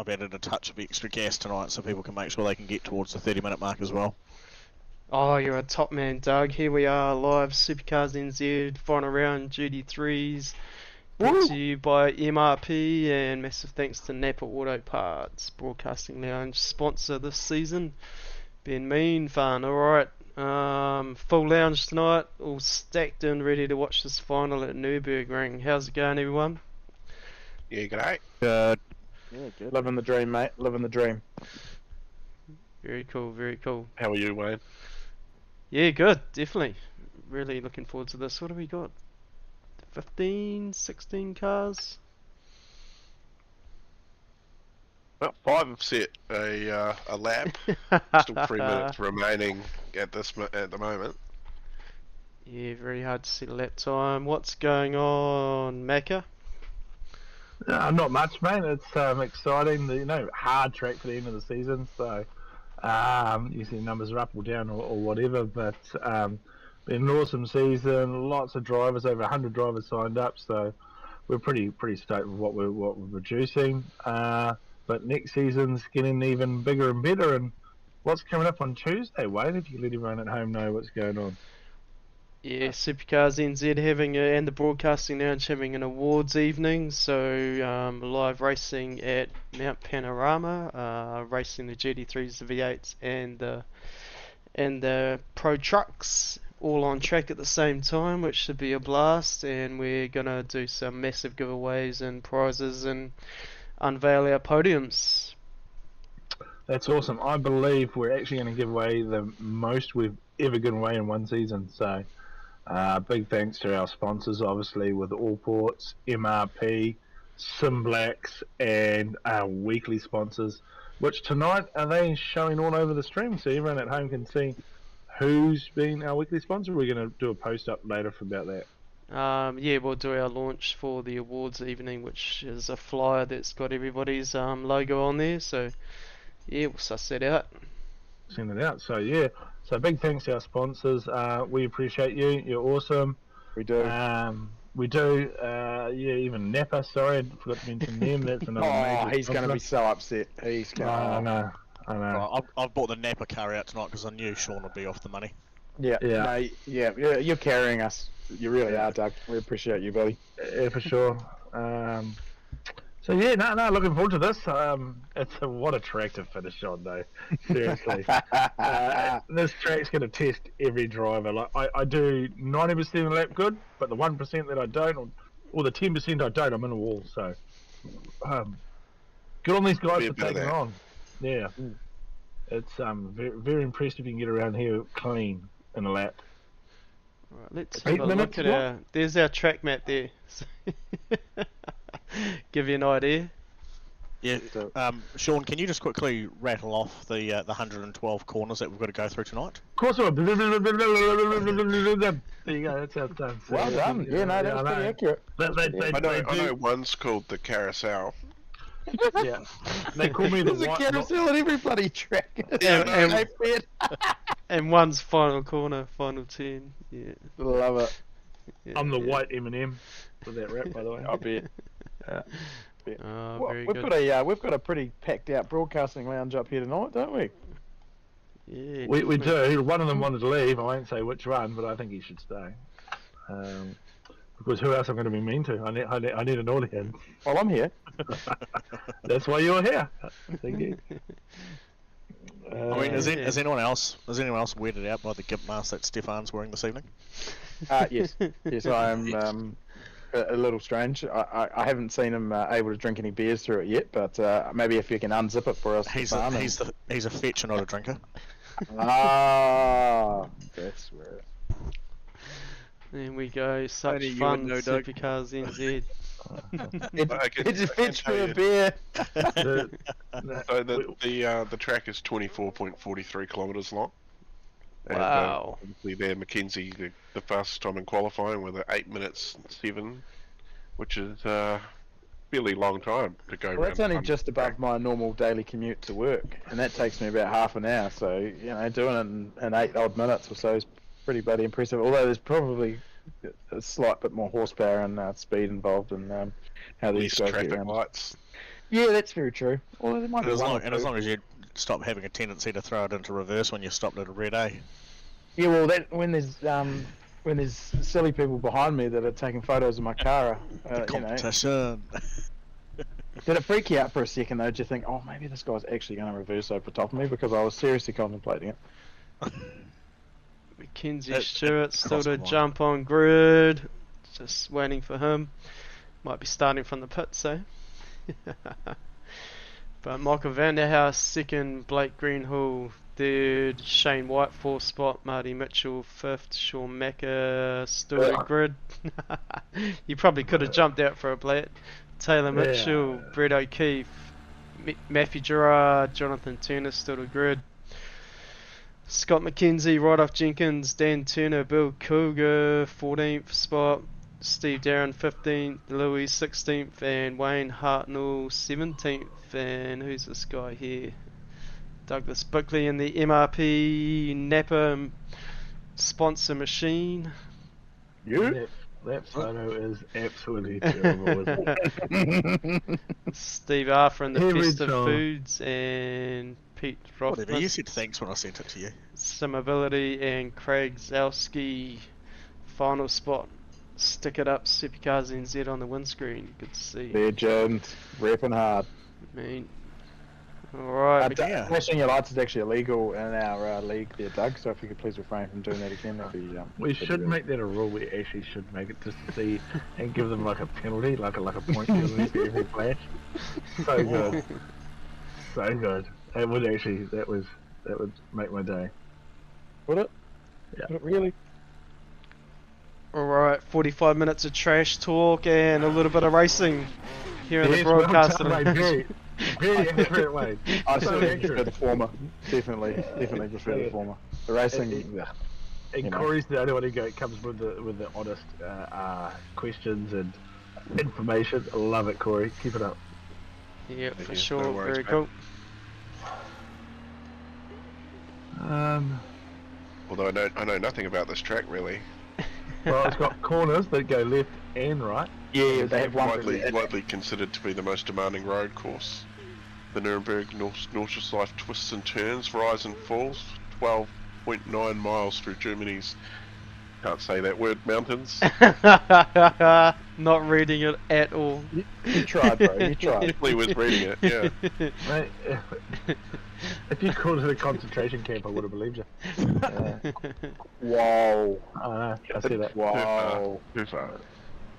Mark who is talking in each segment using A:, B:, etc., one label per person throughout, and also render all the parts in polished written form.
A: I've added a touch of extra gas tonight so people can make sure they can get towards the 30-minute mark as well.
B: Oh, you're a top man, Doug. Here we are, live SuperCars NZ, final round GT3s. Brought to you by MRP, and massive thanks to Napa Auto Parts, Broadcasting Lounge sponsor this season. Been mean fun, alright. Full lounge tonight, all stacked and ready to watch this final at Nürburgring. How's it going, everyone?
C: Yeah, g'day.
A: Good.
D: Yeah, good. Living the dream, mate. Living the dream.
B: Very cool, very cool.
C: How are you, Wayne?
B: Yeah, good, definitely. Really looking forward to this. What have we got? 15, 16 cars?
C: Well, 5 have set a lap. Still 3 minutes remaining at the moment.
B: Yeah, very hard to set a lap time. What's going on, Macca?
E: Not much, mate. It's exciting. Hard track for the end of the season. So, you see numbers are up or down or whatever. But been an awesome season. Lots of drivers, over 100 drivers signed up. So, we're pretty stoked with what we're producing. But next season's getting even bigger and better. And what's coming up on Tuesday, Wayne? If you let everyone at home know what's going on.
B: Yeah, SuperCars NZ and the Broadcasting Lounge having an awards evening. So live racing at Mount Panorama, racing the GT3s, the V8s, and the Pro Trucks, all on track at the same time, which should be a blast. And we're gonna do some massive giveaways and prizes and unveil our podiums.
E: That's awesome. I believe we're actually going to give away the most we've ever given away in one season. So. Big thanks to our sponsors, obviously, with All Ports, MRP, Simblacks, and our weekly sponsors, which tonight are they showing all over the stream, so everyone at home can see who's been our weekly sponsor. We're going to do a post up later about that.
B: Yeah, we'll do our launch for the awards evening, which is a flyer that's got everybody's logo on there. So yeah, we'll suss that out.
E: Send it out. So yeah. So big thanks to our sponsors. We appreciate you. You're awesome.
D: We do.
E: We do. Yeah, even Napa. Sorry, I forgot to mention them. That's another.
D: Oh, he's going to be so upset. He's going.
E: I know.
A: Right, I've bought the Napa car out tonight because I knew Sean would be off the money.
D: Yeah. No, you're carrying us. You really are, Doug. We appreciate you, buddy.
E: Yeah, for sure. So yeah, no, looking forward to this. What a track to finish on, though. Seriously, this track's going to test every driver. Like I do 90% of the lap good, but the 1% that I don't, or the 10% I don't, I'm in a wall. So, good on these guys for taking it on. Yeah, it's very, very impressed if you can get around here clean in a lap.
B: Right, let's have a look at there's our track map there. Give you an idea.
A: Yeah, Sean, can you just quickly rattle off the 112 corners that we've got to go through tonight?
E: Of course I will. There you go, that's how it's done. So,
D: well done. Yeah, no, that was pretty accurate.
C: I know one's called the Carousel.
E: Yeah, they call me the
D: There's a carousel at every bloody track.
B: And one's final corner, final 10. Yeah,
D: love it.
B: Yeah,
E: I'm the white M&M with that rap, by the way.
D: I bet.
B: Oh, very
D: we've
B: good.
D: we've got a pretty packed out broadcasting lounge up here tonight, don't we?
B: Yeah,
E: we do. One of them wanted to leave. I won't say which one, but I think he should stay. Because who else I'm going to be mean to? I need an audience.
D: Well, I'm here.
E: That's why you're here. Thank you.
A: I mean, is anyone else weirded out by the gimp mask that Stefan's wearing this evening?
D: Yes, I am a little strange. I haven't seen him able to drink any beers through it yet, but maybe if you can unzip it for us.
A: He's a fetcher, not a drinker.
D: Ah, that's where.
B: There we go. Such fun, SuperCars NZ.
D: It's a fetch for a beer.
C: So the track is 24.43 kilometres long.
B: Wow.
C: And, obviously there, Mackenzie, the fastest time in qualifying with 8 minutes 7, which is a fairly long time to go.
D: Well, that's only just above my normal daily commute to work, and that takes me about half an hour. So doing it in 8 odd minutes or so is pretty bloody impressive. Although there's probably a slight bit more horsepower and speed involved in how these guys get around.
C: Lights.
D: Yeah, that's very true. Well, there might be
A: As
D: one
A: long,
D: or
A: and as
D: two.
A: long as you stop having a tendency to throw it into reverse when you stopped at a red A.
D: Yeah, well, that when there's silly people behind me that are taking photos of my car,
A: The competition.
D: Did it freak you out for a second though? Did you think, oh, maybe this guy's actually going to reverse over top of me? Because I was seriously contemplating it.
B: Mackenzie
A: It
B: Stewart still
A: crossed
B: to
A: my mind.
B: jump on grid. Just waiting for him. Might be starting from the pits, eh? But Michael Vanderhouse second, Blake Greenhill third, Shane White fourth spot, Marty Mitchell fifth, Sean Macca still to grid. You probably could have jumped out for a blat. Taylor Mitchell, Brett O'Keefe, Matthew Gerard, Jonathan Turner still to grid. Scott McKenzie, Rudolph Jenkins, Dan Turner, Bill Cougar 14th spot, Steve Darren 15th, Louis 16th, and Wayne Hartnell 17th. And who's this guy here? Douglas Buckley in the MRP Napa sponsor machine.
E: That photo is absolutely terrible. Isn't it?
B: Steve Arthur in the
E: Every
B: Festive
E: time.
B: Foods and Pete
A: Whatever, you
B: Rothman.
A: said thanks when I sent it to you.
B: Simability and Craig Zalski final spot. Stick it up, SuperCars NZ on the windscreen. Good to see.
D: Legend, repping hard.
B: Man. Alright,
D: Flashing your lights is actually illegal in our league there, Doug. So if you could please refrain from doing that again, that'd be.
E: We should make that a rule. We actually should make it just to see and give them like a penalty, like a point penalty for every flash. So good, so good. That would make my day.
D: Would it?
E: Yeah.
D: Would it really?
B: Alright, 45 minutes of trash talk and a little bit of racing here in the
E: Yes,
B: broadcast.
E: well done, mate. Very accurate, Wade.
D: I
E: So
D: certainly
E: accurate.
D: prefer the former. Definitely prefer the former. The racing.
E: And
D: You know.
E: Corey's the only one who comes with the honest questions and information. I love it, Corey. Keep it up.
B: Yeah,
C: Thank
B: for
C: you.
B: sure.
C: No worries,
B: Very
C: mate.
B: cool.
C: Although I know nothing about this track really.
E: Well, it's got corners that go left and right.
D: Yeah, they have one.
C: Widely considered to be the most demanding road course. The Nuremberg Nordschleife twists and turns, rise and falls, 12.9 miles through Germany's, can't say that word, mountains.
B: Not reading it at all.
D: You tried, bro. You tried.
C: Definitely was reading it, yeah.
E: Mate, if you called it a concentration camp, I would have believed you.
D: Whoa.
E: I see that.
D: Wow.
C: Too far.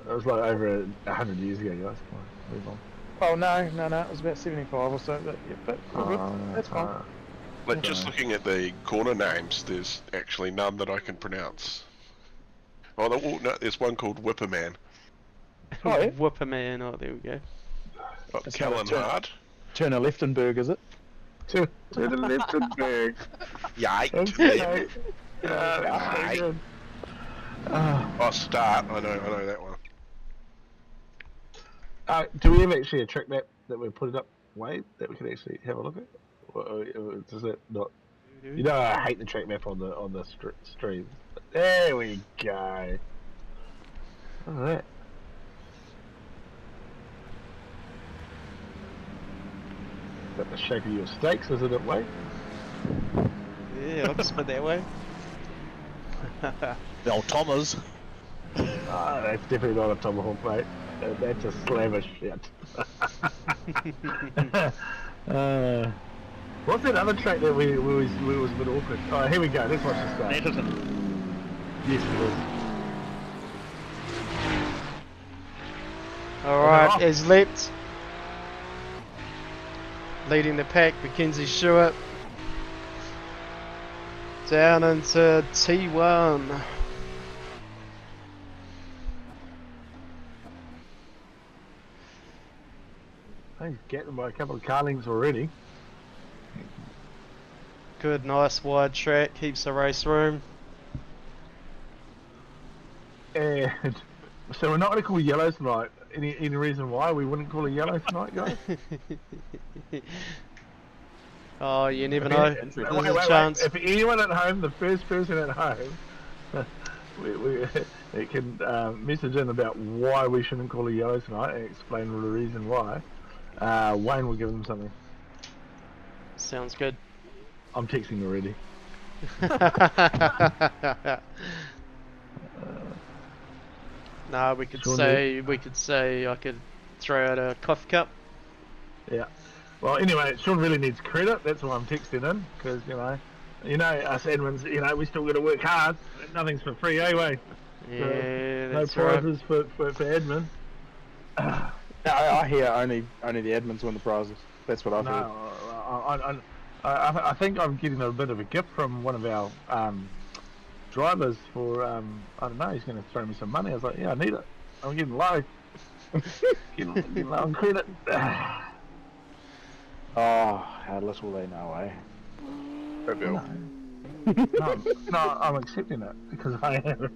E: It was like over 100 years ago, guys. Come on, move on.
D: Oh no. It was about 75 or so. But, yeah, but we're good. That's fine.
C: But just looking at the corner names, there's actually none that I can pronounce. Oh, no, there's one called Whipperman.
D: Oh, yeah.
B: Whipperman. Oh, there we go.
C: Oh,
D: That's
C: Callan
D: how it's
C: Hard.
D: Turner Liftenberg, is it?
E: To the left and back.
C: Yike.
E: Okay.
C: Aye.
E: Good.
C: Oh, Start. I know that one.
E: Do we have actually a track map that we put it up, Wade, that we can actually have a look at? Or does that not? You know, I hate the track map on the streams. There we go. Look at that. Is that the shape of your steaks, isn't it, Wade?
B: Yeah, looks a bit that way.
A: The old Thomas.
E: That's definitely not a tomahawk, mate. That's a slam of shit. What's that other track that we was a bit awkward? Oh, here we go. Let's watch this start. Yes, it is.
B: Alright, is leapt. Leading the pack, Mackenzie Stewart. Down into T1.
E: He's getting by a couple of carlings already.
B: Good, nice wide track, keeps the race room.
E: And so we're not going to call yellows tonight. Any reason why we wouldn't call a yellow tonight, guys?
B: Oh, you never know. There's a chance.
E: If anyone at home, the first person at home, they can message in about why we shouldn't call a yellow tonight and explain the reason why. Wayne will give them something.
B: Sounds good.
E: I'm texting already.
B: Nah, we could
E: Sean,
B: say I could throw out a coffee cup.
E: Yeah. Well, anyway, Sean really needs credit. That's why I'm texting in, because you know us admins, we still got to work hard. Nothing's for free, Wayne?
B: Yeah,
E: No
B: that's right.
E: prizes for admin.
D: No, I hear only the admins win the prizes. That's what I've heard.
E: No, I think I'm getting a bit of a gift from one of our drivers for I don't know. He's going to throw me some money. I was like, yeah, I need it. I'm getting low. getting low on credit.
D: Oh, how little they know, eh?
E: No, I'm accepting it because I am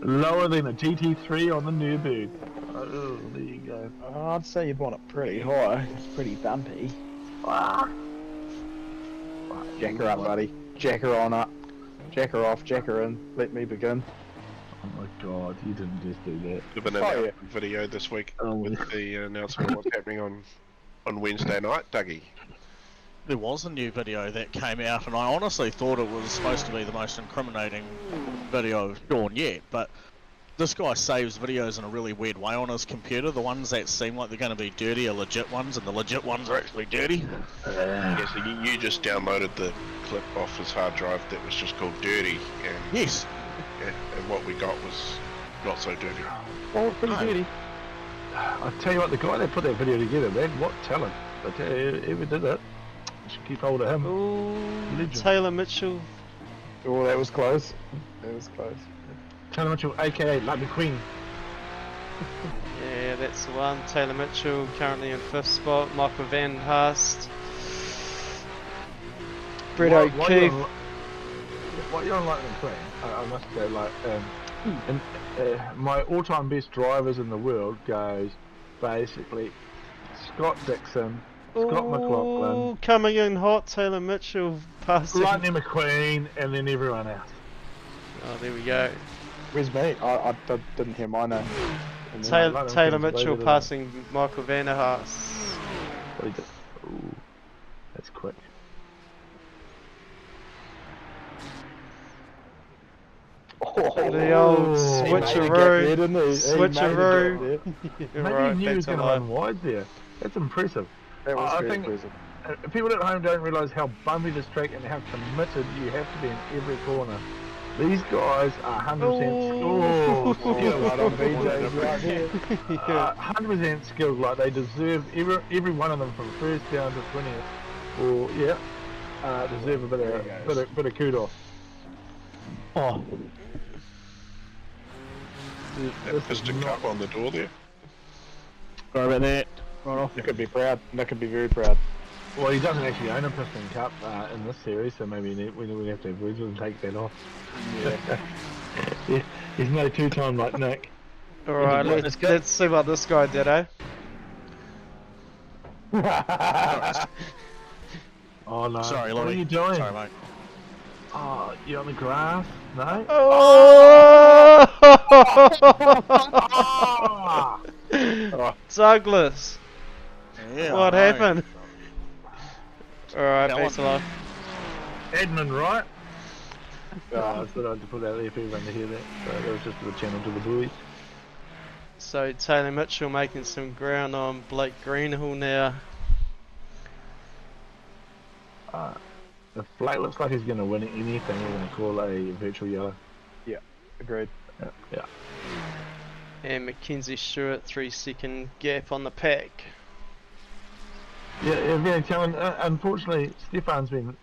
E: lower than a GT3 on the Nürburgring. Oh, there you go.
D: I'd say you'd want it pretty high. It's pretty bumpy.
E: Ah.
D: Jack her up, buddy. Jack her on up. Jack her off. Jack her in. Let me begin.
E: Oh my God! You didn't just do that.
C: There's been an video this week with the announcement of what's happening on Wednesday night, Dougie.
A: There was a new video that came out, and I honestly thought it was supposed to be the most incriminating video of Sean yet, but this guy saves videos in a really weird way on his computer. The ones that seem like they're going to be dirty are legit ones, and the legit ones are actually dirty.
C: Yeah, so you just downloaded the clip off his hard drive that was just called Dirty, and
A: Yes.
C: and what we got was not so dirty.
D: Oh, pretty dirty.
E: I tell you what, the guy that put that video together, man, what talent! I tell you, whoever did it, you should keep hold of him.
B: Ooh,
E: Legend.
B: Taylor Mitchell.
D: Oh, that was close. That was close.
E: Taylor Mitchell, aka Lightning Queen.
B: Yeah, that's the one. Taylor Mitchell currently in 5th spot. Michael Van Haast. Brett O'Keefe.
E: What you're on Lightning Queen, I must say, and, my all-time best drivers in the world goes basically Scott Dixon, Scott McLaughlin,
B: Coming in hot, Taylor Mitchell passing.
E: Lightning McQueen, and then everyone else.
B: Oh, there we go.
D: Where's me? I didn't hear my name.
B: Taylor Mitchell passing Michael Van der Haas.
E: Ooh, that's quick.
B: The old switcheroo. Switcheroo.
E: Maybe he knew he was going to run wide there. That's impressive.
D: That was
E: I
D: very
E: think
D: impressive.
E: people at home don't realise how bumpy this track and how committed you have to be in every corner. These guys are 100% skilled. 100% skilled. Like they deserve every one of them from first down to 20th. Or deserve a bit of kudos. Oh.
C: That piston cup on the door there.
D: Sorry about that. Right off. Nick could be proud. Nick could be very proud.
E: Well, he doesn't actually own a piston cup in this series, so maybe we have to have words with him and take that off. Yeah. He's no two-time like Nick.
B: Alright, let's see what this guy did, eh?
E: Oh no.
A: Sorry,
E: what
A: Louis.
E: are you doing?
A: Sorry, mate.
E: Oh, you on the grass? No?
B: Oh! Douglas!
A: Yeah,
B: What
A: I know.
B: happened? Alright,
A: That
B: thanks a
A: one-
B: lot.
E: Edmund, right? I thought I'd put out there for everyone to hear that. So that was just the channel to the boys.
B: So Taylor Mitchell making some ground on Blake Greenhill now.
E: If Blake looks like he's going to win anything, we're going to call a virtual yellow.
D: Yeah, agreed.
E: Yeah.
B: And Mackenzie Stewart, 3-second gap on the pack.
E: Yeah, very telling. Unfortunately, Stefan's been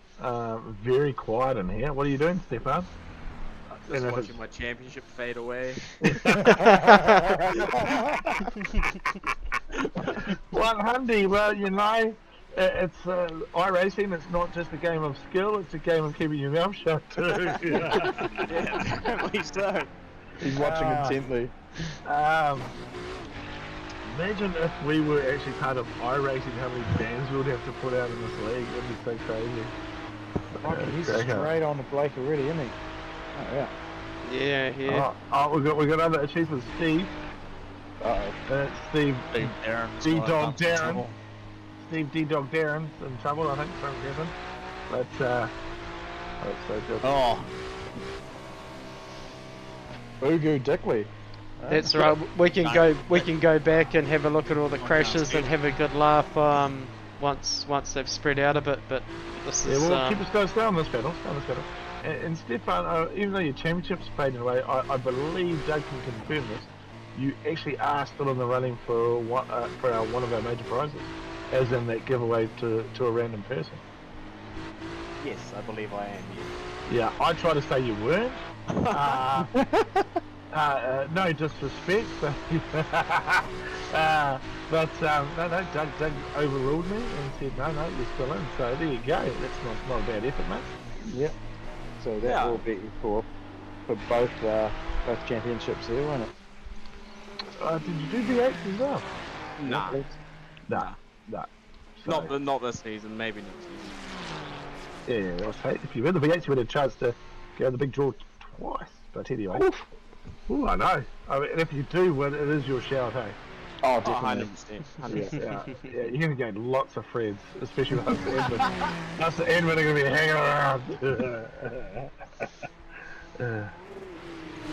E: very quiet in here. What are you doing, Stefan?
F: Just watching my championship fade away.
E: 100. Well, you know, it's iRacing. It's not just a game of skill. It's a game of keeping your mouth shut too.
F: Yeah, apparently so.
D: He's watching intently.
E: Imagine if we were actually part of iRacing, how many bans we would have to put out in this league. It'd be so crazy.
D: He's straight on the Blake already, isn't he? Oh, yeah.
B: Yeah, yeah.
E: We got other achievements. Steve, Steve
A: Steve Darren.
E: D-Dog Darren. Steve D-Dog Darren's in trouble, I think, from Kevin. But, so good.
A: Oh,
D: Ugu Dickley.
B: That's right. We can go back and have a look at all the crashes and have a good laugh once they've spread out a bit. But this is
E: we'll keep us stay on this battle. And Stefan, even though your championship's fading away, I believe Doug can confirm this. You actually are still in the running for one of our major prizes, as in that giveaway to a random person.
F: Yes, I believe I am. Yes.
E: Yeah, I try to say you weren't. No disrespect. But Doug overruled me and said, no, you're still in. So there you go. That's not a bad effort, mate.
D: Yep. So that will be for both championships there, won't it?
E: Did you do V8 as well?
F: Nah.
E: So,
F: Not this season. Maybe next season.
E: yeah, that's right. If you win the V8, you would have a chance to go the big draw twice. But anyway. Ooh, I know. I mean, if you do win, it is your shout, hey?
D: Oh, definitely.
F: 100%.
E: Yeah, you're going to gain lots of friends, especially with us and Edmund. Us and Edmund are going to be hanging around.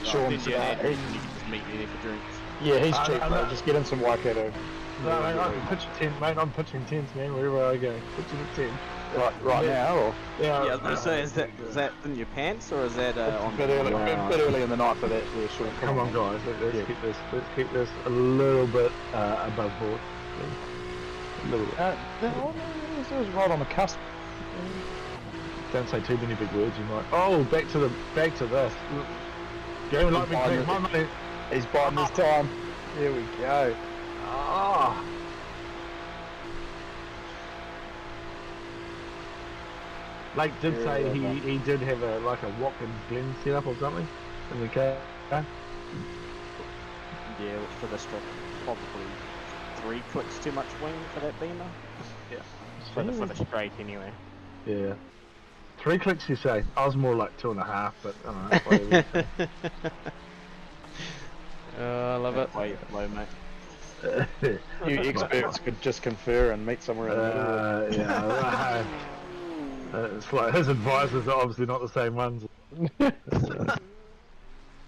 D: Sean,
F: You can just meet me there for drinks.
D: yeah, he's cheap, mate. Just get him some Waikato.
E: No, mate, I can pitch a tent, mate. I'm pitching tents, man, wherever I go. Pitching a tent.
D: Right now, or?
F: Yeah, I was going to say, is that in your pants or is that
D: A bit early in the night for that, yeah, Sean.
E: Come on, guys. Let's keep this a little bit above board. Please. A little bit.
D: It was right on the cusp.
E: Don't say too many big words. You might. Oh, back to this. Go like me, take my money.
D: He's biding his time. There we go.
E: Ah. Blake did say he did have a Watkins Glen setup or something in the car.
F: Yeah, for this trip, probably 3 clicks too much wing for that beamer. Yeah, for the straight anyway.
E: Yeah. 3 clicks, you say? I was more like 2.5, but I don't know. Whatever.
B: I love it.
F: Way low, mate.
D: You experts could just confer and meet somewhere in the middle.
E: Yeah. It's like his advisors are obviously not the same ones.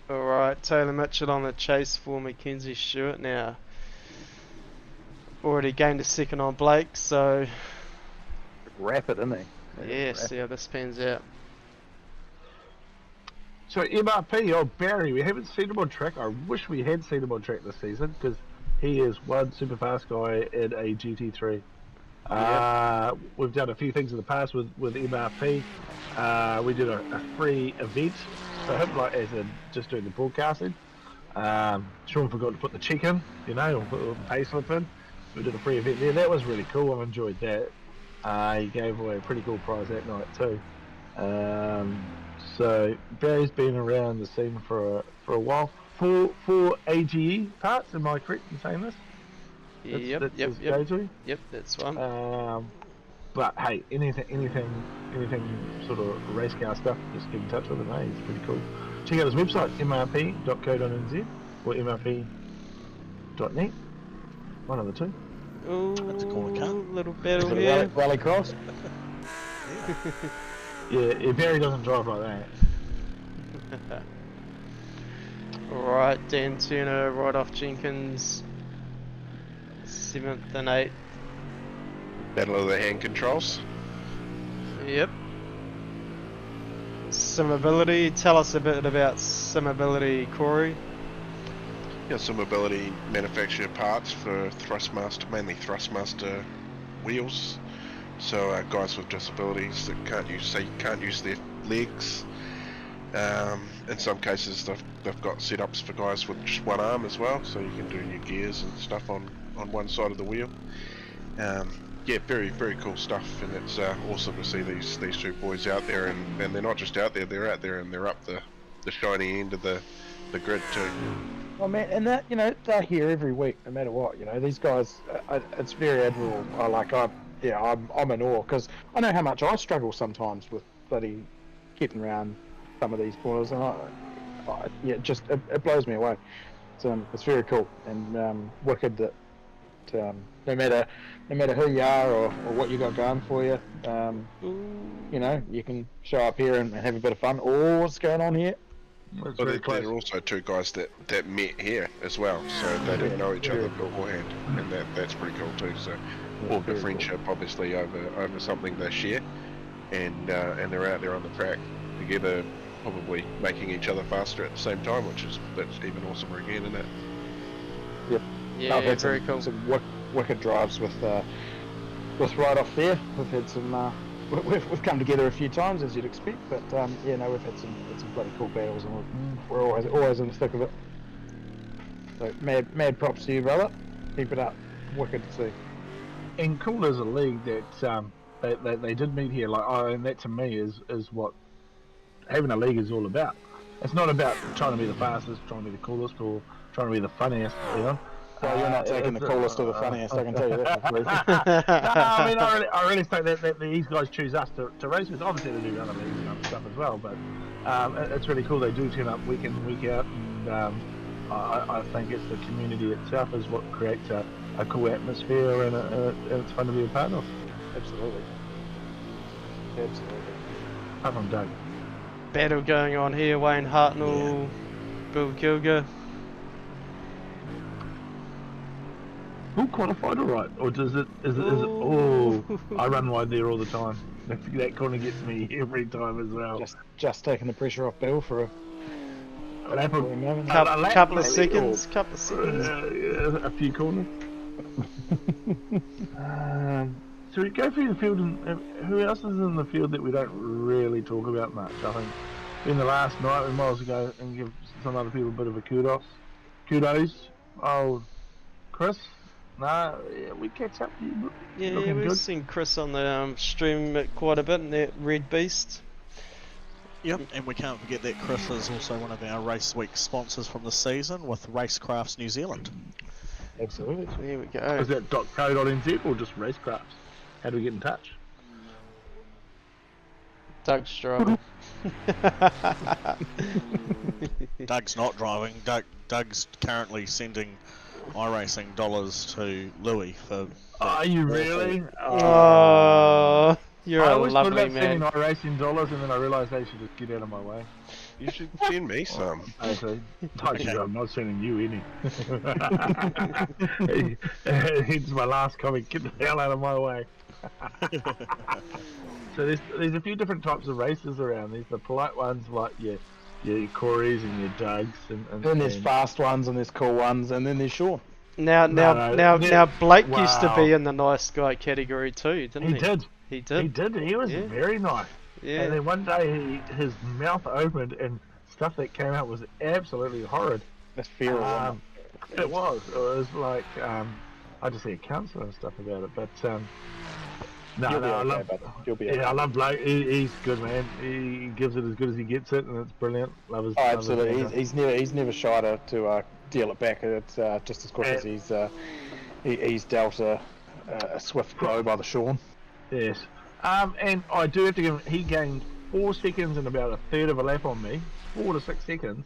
B: Alright, Taylor Mitchell on the chase for Mackenzie Stewart now. Already gained a second on Blake, so
D: Rapid, isn't he?
B: yeah, see how this pans out.
E: So MRP, Barry, we haven't seen him on track. I wish we had seen him on track this season because he is one super fast guy in a GT3. We've done a few things in the past with MRP. We did a free event for him, like as in just doing the broadcasting. Sean forgot to put the check in, or put the pay slip in. We did a free event there. That was really cool. I enjoyed that. He gave away a pretty cool prize that night too. So Barry's been around the scene for a while. For AGE parts, am I correct in saying this?
B: Yep, that's one.
E: But hey, anything sort of race car stuff, just get in touch with him. Hey, he's pretty cool. Check out his website, mrp.co.nz or mrp.net. One of the two.
B: Ooh,
A: That's a corner cut.
B: little battle here.
D: Rally cross.
E: Yeah, Barry doesn't drive like that.
B: Alright, Dan Turner right off Jenkins. 7th and 8th.
C: Battle of the hand controls.
B: Yep. Simability, tell us a bit about Simability, Corey.
C: Yeah, some ability manufacture parts for Thrustmaster, mainly Thrustmaster wheels. So guys with disabilities that can't use their legs. In some cases they've got setups for guys with just one arm as well, so you can do your gears and stuff on one side of the wheel. Yeah, very, very cool stuff, and it's awesome to see these two boys out there, and they're not just out there, they're out there and they're up the shiny end of the grid too.
D: Oh man, and that, they're here every week, no matter what. These guys, it's very admirable. I'm in awe, because I know how much I struggle sometimes with bloody getting around some of these corners, and it blows me away. it's very cool and wicked that no matter who you are or what you got going for you, you know, you can show up here and have a bit of fun. Oh, what's going on here?
E: It's
C: Well,
E: very
C: there
E: close.
C: are also two guys that met here as well, so they didn't know each other beforehand, and that's pretty cool too. So formed a friendship, obviously over something they share, and they're out there on the track together, probably making each other faster at the same time, that's even awesomer again, isn't it?
D: Yep.
B: Yeah,
D: I've had
B: very
D: some,
B: cool.
D: some wicked drives with right off there. We've had some. We've come together a few times, as you'd expect, but yeah, no, we've had some bloody cool battles, and we're always in the thick of it. So mad props to you, brother. Keep it up. Wicked to see.
E: And cool as a league that they did meet here. Like, and that to me is what having a league is all about. It's not about trying to be the fastest, trying to be the coolest, or trying to be the funniest. You know.
D: Well, you're not taking the coolest or the funniest, I can tell you that. For free.
E: No, I mean, I really think that these guys choose us to race with. Obviously, they do other leagues and other stuff as well, but it's really cool. They do turn up week in, week out, and I think it's the community itself is what creates a cool atmosphere, and it's fun to be a part of.
D: Absolutely.
E: Apart from Doug.
B: Battle going on here. Wayne Hartnell, Bill Kilger.
E: Who qualified all right, or is it? Oh, I run wide there all the time. That kind of gets me every time as well.
D: Just taking the pressure off Bill for
E: a lap of,
B: couple of seconds.
E: A few corners. So we go through the field, and who else is in the field that we don't really talk about much? I think in the last night we might as well go and give some other people a bit of a kudos. Oh, Chris. No, yeah, we catch up.
B: Yeah,
E: Looking
B: we've
E: good.
B: seen Chris on the stream quite a bit in that Red Beast.
A: Yep, and we can't forget that Chris is also one of our Race Week sponsors from the season with Racecrafts New Zealand.
D: Absolutely.
B: There we go.
E: Is that .co.nz or just Racecrafts? How do we get in touch?
B: Doug's driving.
A: Doug's not driving. Doug's currently sending iRacing dollars to Louis for.
E: Are you really?
B: Oh, you're
E: I
B: a
E: always thought
B: lovely
E: about sending
B: man.
E: iRacing dollars, and then I realised they should just get out of my way.
C: You should send me some.
E: Okay. I'm not sending you any. It's my last comment. Get the hell out of my way. So there's a few different types of races around. There's the polite ones like your Corys and your Dougs, and
D: then there's fast ones and there's cool ones, and then there's Sean.
B: Now Blake used to be in the nice guy category too, didn't he?
E: He did.
B: He did.
E: He did. He was very nice.
B: Yeah.
E: And then one day his mouth opened and stuff that came out was absolutely horrid.
D: That's fear.
E: It was like I just see a counsellor and stuff about it, but I love Blake. He's good, man. He gives it as good as he gets it, and it's brilliant. Love his.
D: Absolutely. He's never shy to deal it back. It's just as quick as he's dealt a swift blow by the Sean.
E: Yes. And I do have to give him. He gained 4 seconds and about a third of a lap on me, 4 to 6 seconds,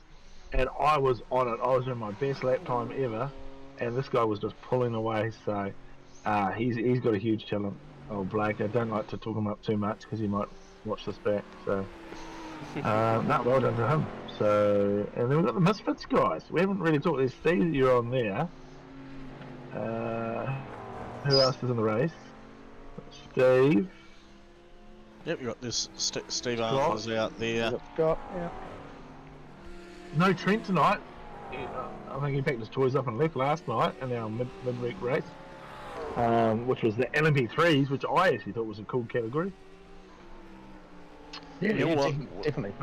E: and I was on it. I was in my best lap time ever, and this guy was just pulling away. So he's got a huge talent. Oh, Blake, I don't like to talk him up too much because he might watch this back. So, well done to him. So, and then we've got the Misfits guys. We haven't really talked. There's Steve, you're on there. Who else is in the race? Steve.
A: Yep, you got this Steve Arthur's out there.
D: Scott, yeah.
E: No Trent tonight. I think he packed his toys up and left last night in our midweek race. Which was the LMP3s, which I actually thought was a cool category.
A: Yeah,
D: definitely.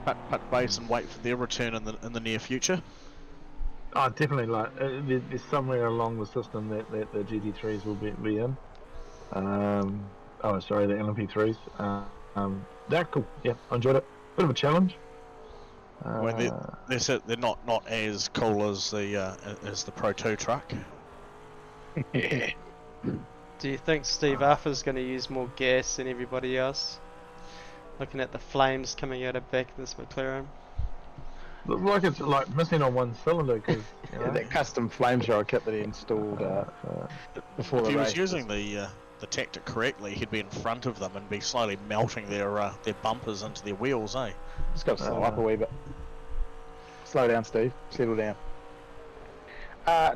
A: Put base and wait for their return in the near future.
E: Oh, definitely. Like there's somewhere along the system that the GT3s will be in. The LMP3s. They're cool. Yeah, I enjoyed it. Bit of a challenge.
A: Well, they're not as cool as the Pro 2 truck.
D: Yeah.
B: Do you think Steve Arthur's going to use more gas than everybody else? Looking at the flames coming out of back of this McLaren.
E: Looks like it's like missing on one cylinder because
D: that custom flamethrower kit that he installed before
A: If
D: the
A: he
D: race.
A: was using the tactic correctly, he'd be in front of them and be slowly melting their bumpers into their wheels, eh?
D: Just got to slow up a wee bit. Slow down, Steve. Settle down.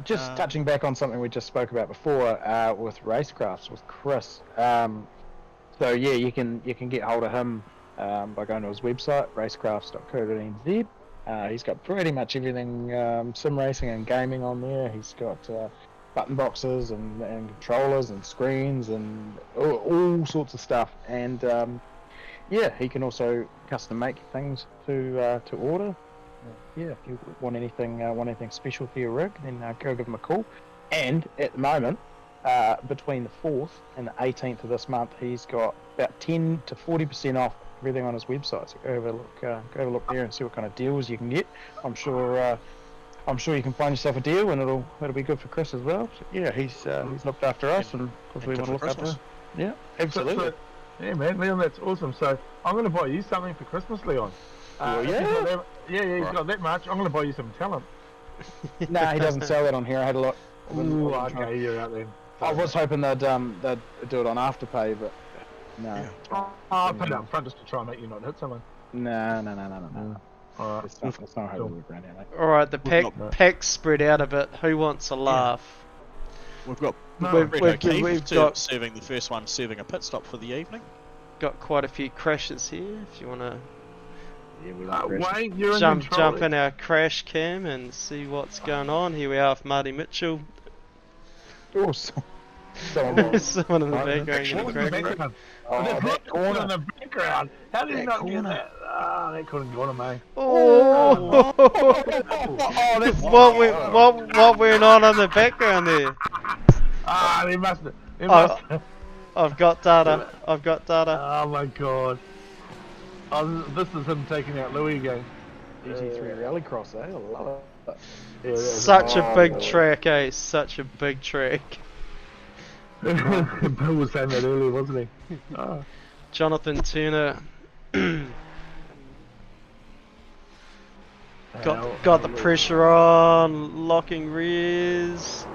D: Just touching back on something we just spoke about before with Racecrafts with Chris. So yeah, you can get hold of him by going to his website racecrafts.co.nz. He's got pretty much everything sim racing and gaming on there. He's got button boxes and controllers and screens and all sorts of stuff. And yeah, he can also custom make things to order. Yeah, if you want anything special for your rig, then go give him a call. And at the moment, between the 4th and the 18th of this month, he's got about 10 to 40% off everything on his website. So go have a look there and see what kind of deals you can get. I'm sure you can find yourself a deal, and it'll be good for Chris as well. So, yeah, he's looked after us, and if we want to look after him. Yeah, absolutely.
E: So, yeah, man, Leon, that's awesome. So I'm going to buy you something for Christmas, Leon.
D: Yeah,
E: he's got that much. I'm going to buy you some talent.
D: Nah, he doesn't sell that on here. I had a look.
E: Ooh, okay, you're out then.
D: I was hoping they'd do it on Afterpay, but no.
E: Yeah. I'll put it up front just to try and make you not hit someone.
D: No.
E: Alright.
D: That's not how we work around here, mate.
B: Alright, the pack's spread out a bit. Who wants a laugh?
A: We've got
B: We've got
A: serving the first one, serving a pit stop for the evening.
B: got quite a few crashes here. If you want to
E: Wayne, you're
B: jump in our crash cam and see what's going on. Here we are with Marty Mitchell.
D: Awesome.
B: Someone in the background.
E: That corner in the background. How did he not get that? Ah, that couldn't go to me.
B: Oh!
D: That's
B: What went on in the background there?
E: Ah, they must have.
B: I've got data.
E: Oh my god. This is him taking out Louis again.
D: GT3 Rallycross, eh? I love it.
E: Yeah,
B: Such a big track, eh? Such a big track.
E: Bill was saying that earlier, wasn't he? Oh.
B: Jonathan Turner got the pressure on, locking rears.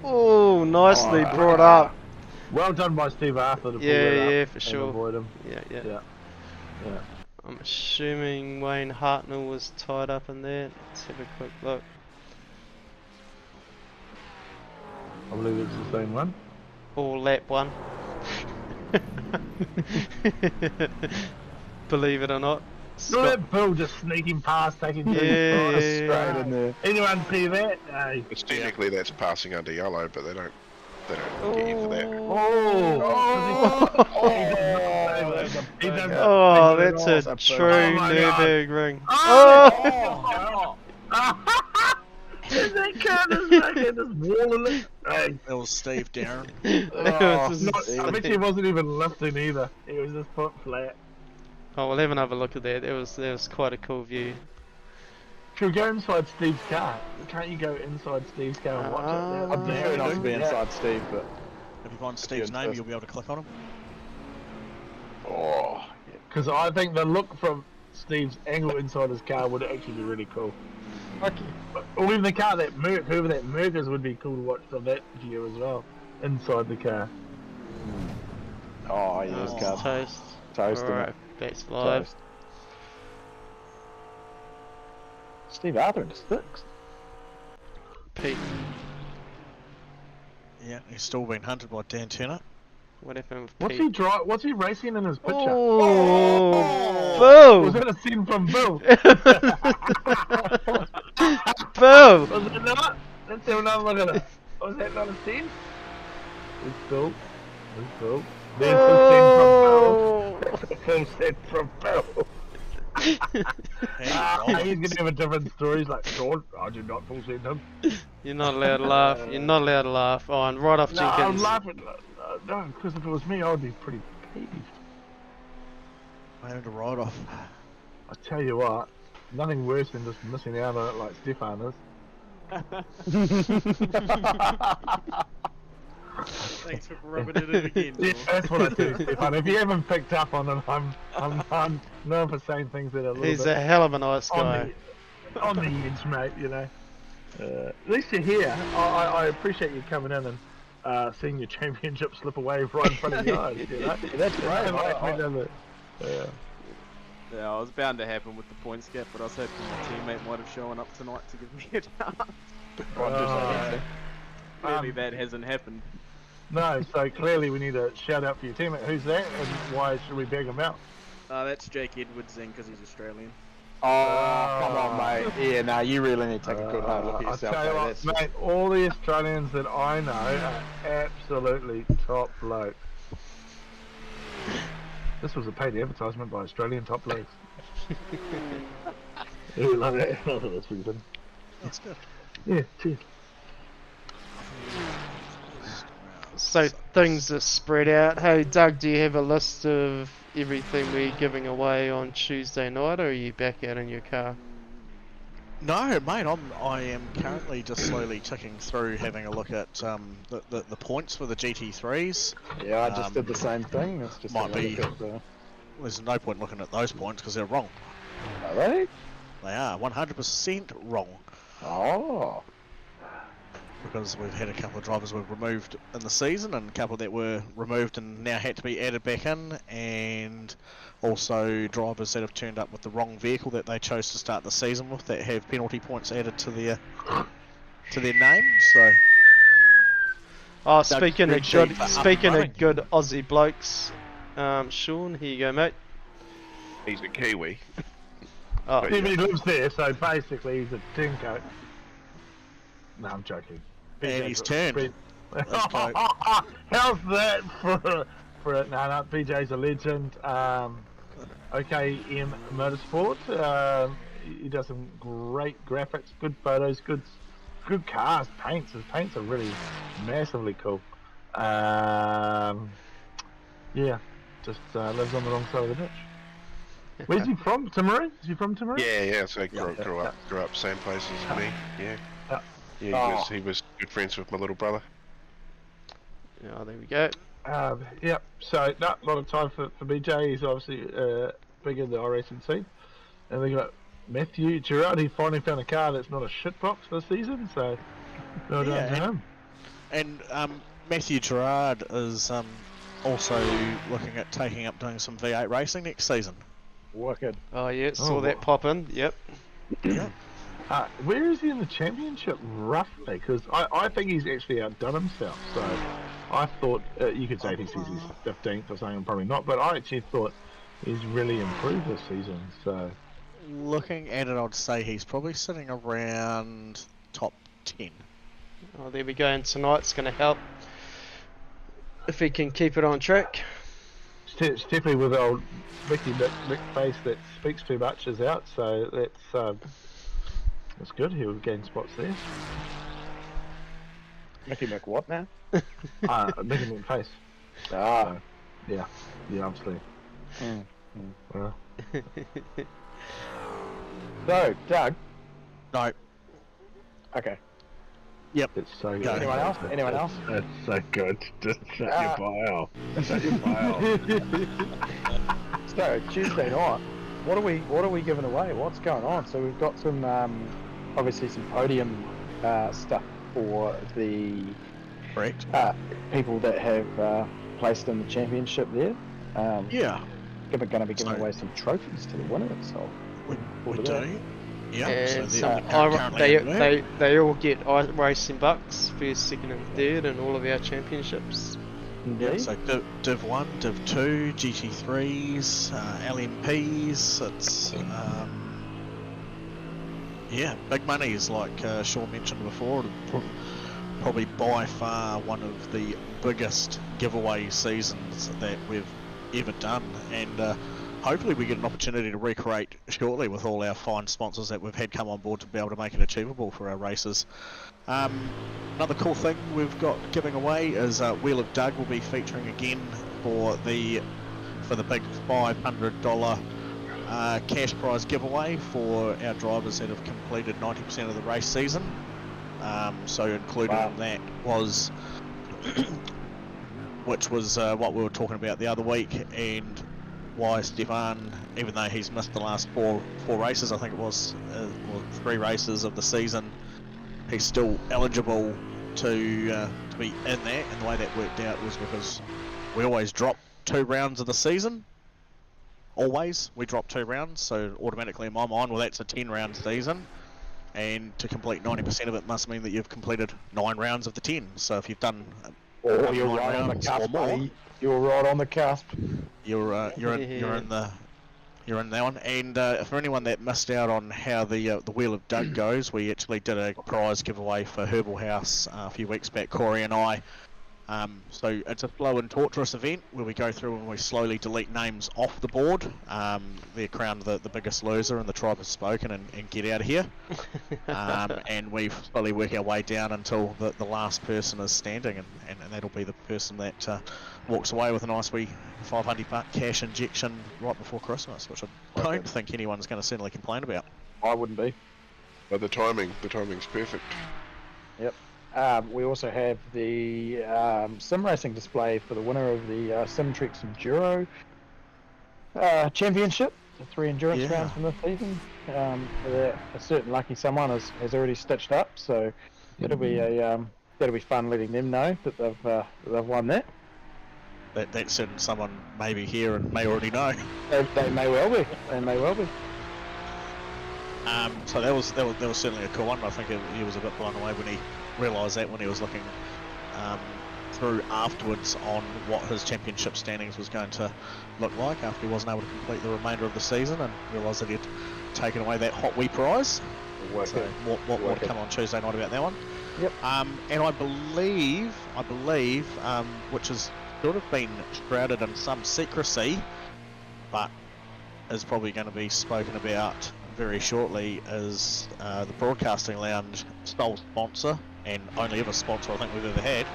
B: Oh, nicely brought up.
E: Well done by Steve Arthur to pull that
B: Yeah,
E: up
B: for
E: and
B: sure.
E: avoid him.
B: Yeah.
E: Yeah.
B: I'm assuming Wayne Hartnell was tied up in there. Let's have a quick look.
E: I believe it's the same one.
B: Or lap one. Believe it or not.
E: Look at that Bill just sneaking past, taking
B: Yeah.
D: Straight in there.
E: Anyone see that? No.
C: It's technically that's passing under yellow, but they don't get you for that.
B: Oh, that's a true
E: my
B: Nürburgring.
E: Is that car just walling it? Hey.
A: That was Steve Darren.
E: I bet he wasn't even lifting either. He was just put flat.
B: Oh, we'll have another look at that. That was quite a cool view.
E: Should we go inside Steve's car? Can't you go inside Steve's car and watch it?
D: I'd prefer not to be inside Steve, but
A: If you find Steve's name, you'll be able to click on him.
E: Because I think the look from Steve's angle inside his car would actually be really cool.
D: okay.
E: Or even the car that whoever that Merc is would be cool to watch from that view as well. Inside the car.
D: Oh, yeah, this car.
B: Toast.
D: Toast.
B: Alright, that's live.
D: Toast. Steve Arthur in the sticks.
B: Pete,
A: Yeah, he's still being hunted by Dan Turner.
B: what happened with
E: What's
B: Pete?
E: What's he racing in his picture?
B: Oh,
E: Was that a scene from Bill?
B: Bill!
E: Was it not? Let's have another look at it. Was that not a scene? It's Bill. It's Bill. There's the scene from Bill. Full scene from Bill. He's gonna have a different story. He's like, Sean, I did not full send him.
B: You're not allowed to laugh. You're not allowed to laugh. Oh, and right off
E: No, I'm
B: Jenkins.
E: laughing. No, because if it was me, I would be pretty peeved.
A: I had to ride off.
E: I tell you what, nothing worse than just missing out on it like Stefan is.
G: Thanks for rubbing it in again,
E: Yeah,
G: George.
E: that's what I do, Stefan. If you haven't picked up on it, I'm known for saying things that are a little
B: He's
E: bit
B: a hell of a nice guy.
E: on the edge, mate. You know. At least you're here. I appreciate you coming in and seeing your championship slip away right in front of your eyes. You know.
D: That's great.
F: Yeah, I was bound to happen with the points gap, but I was hoping my teammate might have shown up tonight to give me a chance. Clearly that hasn't happened.
E: No, so clearly we need a shout out for your teammate. Who's that, and why should we beg him out?
F: That's Jake Edwards then, because he's Australian.
D: Oh, come on, mate. Yeah, no, you really need to take a good hard look at
E: I'll
D: yourself.
E: tell you what, mate, all the Australians that I know are absolutely top blokes. This was a paid advertisement by Australian top blokes. We love that. I thought that's pretty good.
A: That's good.
E: Yeah, cheers.
B: So things are spread out. Hey Doug, do you have a list of everything we're giving away on Tuesday night, or are you back out in your car?
A: No, mate, I am currently just slowly ticking through, having a look at the points for the GT3s.
D: Yeah, I just did the same thing. It's just
A: Might be.
D: look at the...
A: There's no point looking at those points because they're wrong.
D: Are they?
A: They are 100% wrong.
D: Oh.
A: Because we've had a couple of drivers we've removed in the season, and a couple that were removed and now had to be added back in, and also drivers that have turned up with the wrong vehicle that they chose to start the season with that have penalty points added to their name. So,
B: Oh, speaking of
A: spreadsheet
B: good,
A: for up
B: speaking
A: and running.
B: of good Aussie blokes, Sean, here you go, mate.
C: He's a Kiwi.
B: Oh,
C: But
E: He lives there, so basically he's a turncoat. No, I'm joking.
A: And he's turned. That's great.
E: How's that for it? No, BJ's a legend. OKM Motorsport. He does some great graphics, good photos, good cars, paints. His paints are really massively cool. Yeah, just lives on the wrong side of the ditch. Where's he from? Timaru? Is he from Timaru?
C: Yeah. So I grew up same place as me. Yeah, he was good friends with my little brother.
B: yeah, there we go.
E: Yeah, so a lot of time for BJ. He's obviously big in the iRacing scene. And they got Matthew Gerard. He finally found a car that's not a shitbox this season, so well done to him.
A: And Matthew Gerard is also looking at taking up doing some V8 racing next season.
D: Wicked.
B: Oh yeah, saw that pop in. Yep.
A: Yeah.
E: Where is he in the championship roughly? Because I think he's actually outdone himself. So I thought you could say he says he's 15th or something, probably not. But I actually thought he's really improved this season. So
A: Looking at it, I'd say he's probably sitting around top 10.
B: Oh, there we go. And tonight's going to help if he can keep it on track.
E: Stephanie with old Mickey McFace that speaks too much is out. So that's good. He'll gain spots there.
D: Mickey Mc what now?
E: Mickey McFace.
D: Ah.
E: Yeah, obviously. Well,
D: So, Doug.
A: No.
D: Okay.
A: Yep.
E: it's so good.
A: Go.
D: Anyone else? Anyone else?
E: That's so good. Just shut your file. Shut your file.
D: So, Tuesday night. What are we giving away? What's going on? So we've got some obviously some podium stuff for the
A: Correct.
D: people that have placed in the championship there.
A: Yeah.
D: We're going to be giving
A: So-
D: away some trophies to the winners. So
A: We do. Yeah.
B: And
A: so
B: some
A: they're currently in there.
B: they all get iRacing bucks, first, second, and third, in all of our championships.
A: Yeah,
D: indeed.
A: so Div 1, Div 2, GT3s, LMPs, it's yeah, big monies like Sean mentioned before. Probably by far one of the biggest giveaway seasons that we've ever done, and hopefully we get an opportunity to recreate shortly with all our fine sponsors that we've had come on board to be able to make it achievable for our races. Another cool thing we've got giving away is Wheel of Doug will be featuring again for the big $500 cash prize giveaway for our drivers that have completed 90% of the race season. So included in that was which was what we were talking about the other week, and why Stefan, even though he's missed the last four races, I think it was, or 3 races of the season, he's still eligible to be in that. And the way that worked out was because we always drop 2 rounds of the season. Always, we drop 2 rounds, so automatically in my mind, well, that's a 10-round season, and to complete 90% of it must mean that you've completed 9 rounds of the 10. So if you've done
D: Oh, you're
A: 9
D: right on the
A: rounds
D: cusp,
A: or more,
D: buddy. You're right on the cusp.
A: you're in that one. And for anyone that missed out on how the Wheel of Doug goes, we actually did a prize giveaway for Herbal House a few weeks back, Corey and I. So it's a slow and torturous event where we go through and we slowly delete names off the board. They're crowned the biggest loser, and the tribe has spoken, and get out of here. And we slowly work our way down until the last person is standing, and that'll be the person that walks away with a nice wee $500 cash injection right before Christmas, which I don't think anyone's going to certainly complain about.
D: I wouldn't be.
C: But the timing's perfect.
D: Yep. We also have the sim racing display for the winner of the Simtrex Enduro Championship. The 3 endurance rounds from this season. A certain lucky someone has already stitched up, so it'll be fun letting them know that they've won that.
A: That certain someone may be here and may already know.
D: They may well be. They may well be.
A: So that was certainly a cool one. I think he was a bit blown away when he realised that, when he was looking through afterwards on what his championship standings was going to look like after he wasn't able to complete the remainder of the season, and realised that he'd taken away that hot wee prize. So more to come on Tuesday night about that one.
D: Yep.
A: And I believe, which has sort of been shrouded in some secrecy, but is probably going to be spoken about very shortly, is the Broadcasting Lounge sole sponsor, and only ever sponsor I think we've ever had,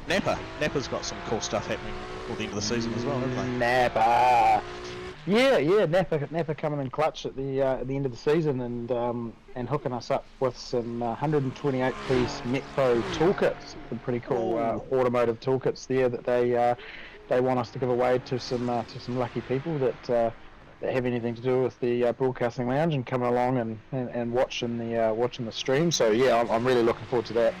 A: Napa. Napa's got some cool stuff happening for the end of the season as well, haven't they?
D: Napa. Yeah. Napa coming in clutch at the end of the season, and hooking us up with some 128-piece Metro toolkits. Some pretty cool automotive toolkits there that they want us to give away to some lucky people that have anything to do with the Broadcasting Lounge and coming along and watching the stream. So yeah, I'm really looking forward to that.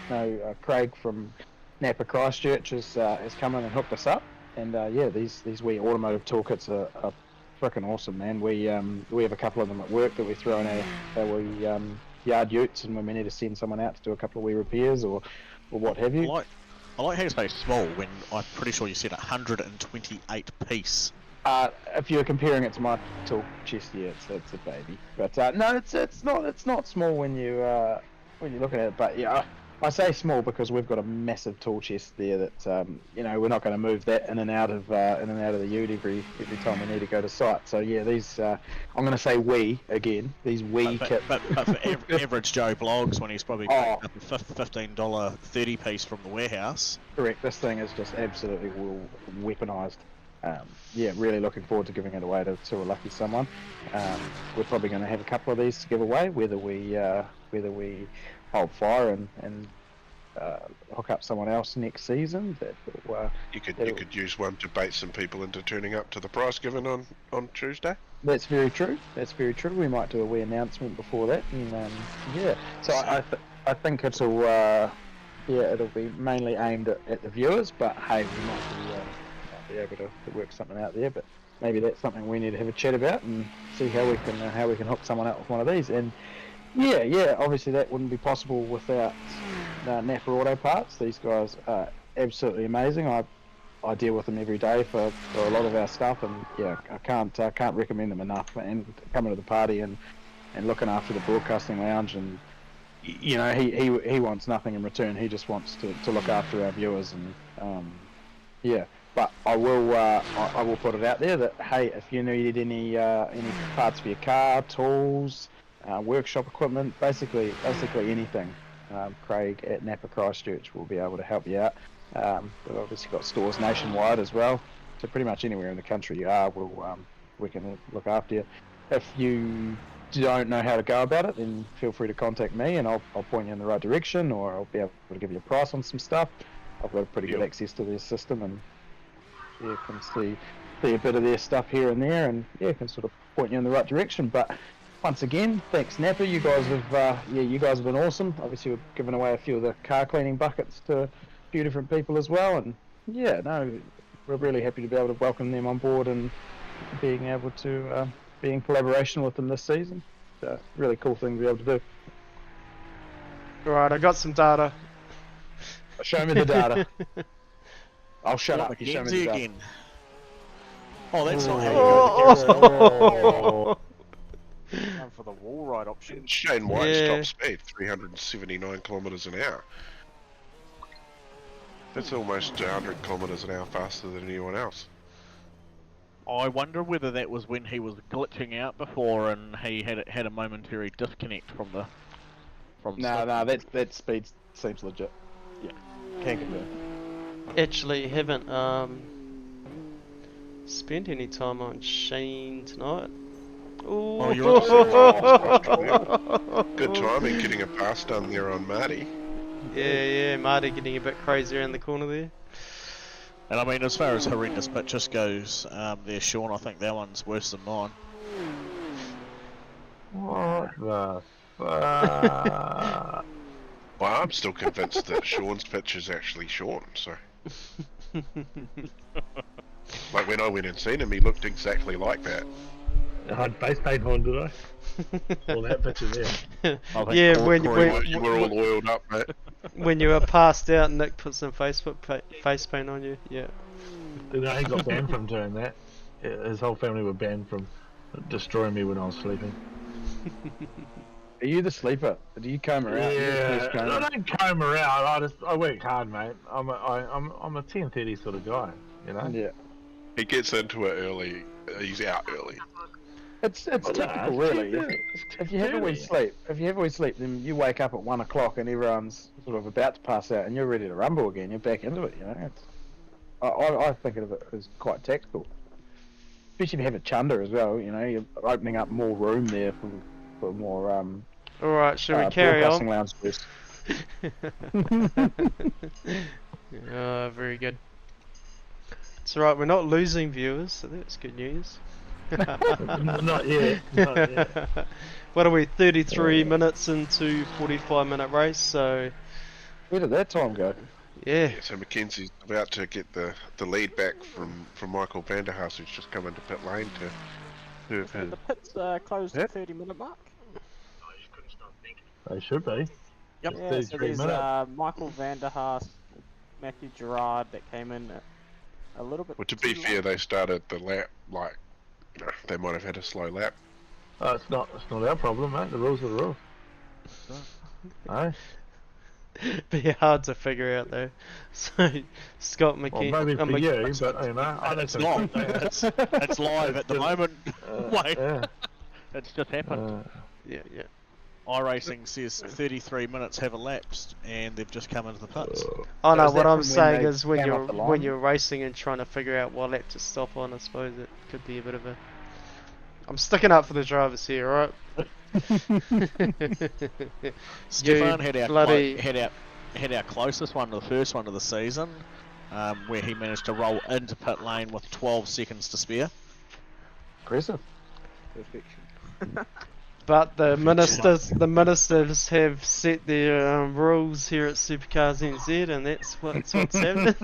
D: Craig from Napa Christchurch has come in and hooked us up, and these wee automotive toolkits are freaking awesome, man. We have a couple of them at work that we throw in our yard utes, and when we need to send someone out to do a couple of wee repairs or what have you.
A: I like how you say small when I'm pretty sure you said 128 piece.
D: If you're comparing it to my tool chest, yeah, it's a baby. But no, it's not small when you're looking at it. But yeah, I say small because we've got a massive tool chest there that we're not going to move that in and out of the ute every time we need to go to site. So yeah, these I'm going to say these kits.
A: But for average Joe Blogs, when he's probably picked up a $15 30 piece from the warehouse.
D: Correct. This thing is just absolutely weaponized. Really looking forward to giving it away to a lucky someone. We're probably going to have a couple of these to give away, whether we hold fire and hook up someone else next season.
C: You could use one to bait some people into turning up to the prize given on Tuesday.
D: That's very true. We might do a wee announcement before that, and So I think it'll be mainly aimed at the viewers, but hey, we might be able to work something out there. But maybe that's something we need to have a chat about and see how we can hook someone up with one of these. And obviously that wouldn't be possible without Napa Auto Parts. These guys are absolutely amazing. I deal with them every day for a lot of our stuff, and I can't recommend them enough. And coming to the party and looking after the Broadcasting Lounge, and he wants nothing in return. He just wants to look after our viewers, and But I will put it out there that hey, if you needed any parts for your car, tools, workshop equipment, basically anything, Craig at Napa Christchurch will be able to help you out. We've obviously got stores nationwide as well, so pretty much anywhere in the country you are, we can look after you. If you don't know how to go about it, then feel free to contact me, and I'll point you in the right direction, or I'll be able to give you a price on some stuff. I've got pretty good
C: Yep.
D: access to their system, and yeah, can see a bit of their stuff here and there, and yeah, can sort of point you in the right direction. But once again, thanks Napa. You guys have been awesome. Obviously, we've given away a few of the car cleaning buckets to a few different people as well, and yeah, no, we're really happy to be able to welcome them on board and being able to be in collaboration with them this season. It's a really cool thing to be able to do.
B: Right, I got some data.
D: Show me the data. I'll shut up. You show me the
A: McKenzie
D: data.
A: again. Oh, that's not how you go to
D: Oh.
F: Going for the wall ride option.
C: Shane White's
B: Yeah.
C: top speed, 379 kilometres an hour. That's almost 100 kilometres an hour faster than anyone else.
A: I wonder whether that was when he was glitching out before and he had a momentary disconnect from the.
D: No, that speed seems legit. Yeah, can confirm.
B: Actually, haven't spent any time on Shane tonight. Ooh.
A: Oh, you're
C: Good timing getting a pass done there on Marty.
B: Yeah, Marty getting a bit crazy around the corner there.
A: And I mean, as far as horrendous pitches goes, there, Sean, I think that one's worse than mine.
E: What the fuck?
C: Well, I'm still convinced that Sean's pitch is actually Sean, so. Like when I went and seen him, he looked exactly like that.
E: I had face paint on, did I? All that picture there.
B: Yeah,
C: You were all oiled up, mate.
B: when you were passed out, Nick put some face paint on you. Yeah.
E: You know, he got banned from doing that. His whole family were banned from destroying me when I was sleeping.
D: Are you the sleeper? Do you comb around?
E: Yeah, I don't comb around. I work hard, mate. I'm a 10:30 sort of guy, you know.
D: Yeah.
C: He gets into it early. He's out early.
D: It's typical, really. If you have a wee sleep, then you wake up at 1 o'clock and everyone's sort of about to pass out, and you're ready to rumble again. You're back into it, you know. I think of it as quite tactical, especially if you have a chunder as well. You know, you're opening up more room there for more
B: All right, shall we carry
D: broadcasting
B: on?
D: lounge space.
B: Very good. It's alright, we're not losing viewers, so that's good news.
E: Not yet. Not yet.
B: What are we, 33 minutes into 45-minute race, so
D: Where did that time go?
B: yeah.
C: Yeah, so Mackenzie's about to get the lead back from Michael Vanderhaas, who's just come into pit lane to serve his.
F: The pit's closed at 30-minute mark.
E: They should be.
A: Yep.
F: Yeah, so
E: 33
F: there's
E: minutes.
F: Michael Vanderhaas, Matthew Gerard that came in a little bit.
C: Well, to be
F: too
C: fair,
F: late.
C: they started the lap like, you know, they might have had a slow lap.
E: It's not our problem, mate. The rules are the rules. No?
B: Be hard to figure out though. So Scott
E: Well,
B: McKenzie.
E: maybe for you, but you know,
A: It's not. It's live at the moment. Wait,
E: Yeah.
A: it's just happened.
B: Yeah.
A: iRacing says 33 minutes have elapsed, and they've just come into the pits.
B: Oh no,
D: is
B: what
D: that
B: I'm
D: from when
B: saying
D: they
B: is when
D: came off the line?
B: you're racing and trying to figure out what lap to stop on, I suppose it could be a bit of a. I'm sticking up for the drivers here, alright?
A: Stefan had our,
B: bloody-
A: had our closest one to the first one of the season, where he managed to roll into pit lane with 12 seconds to spare.
D: Impressive.
B: But the ministers have set their rules here at SuperCars NZ, and that's what's happening.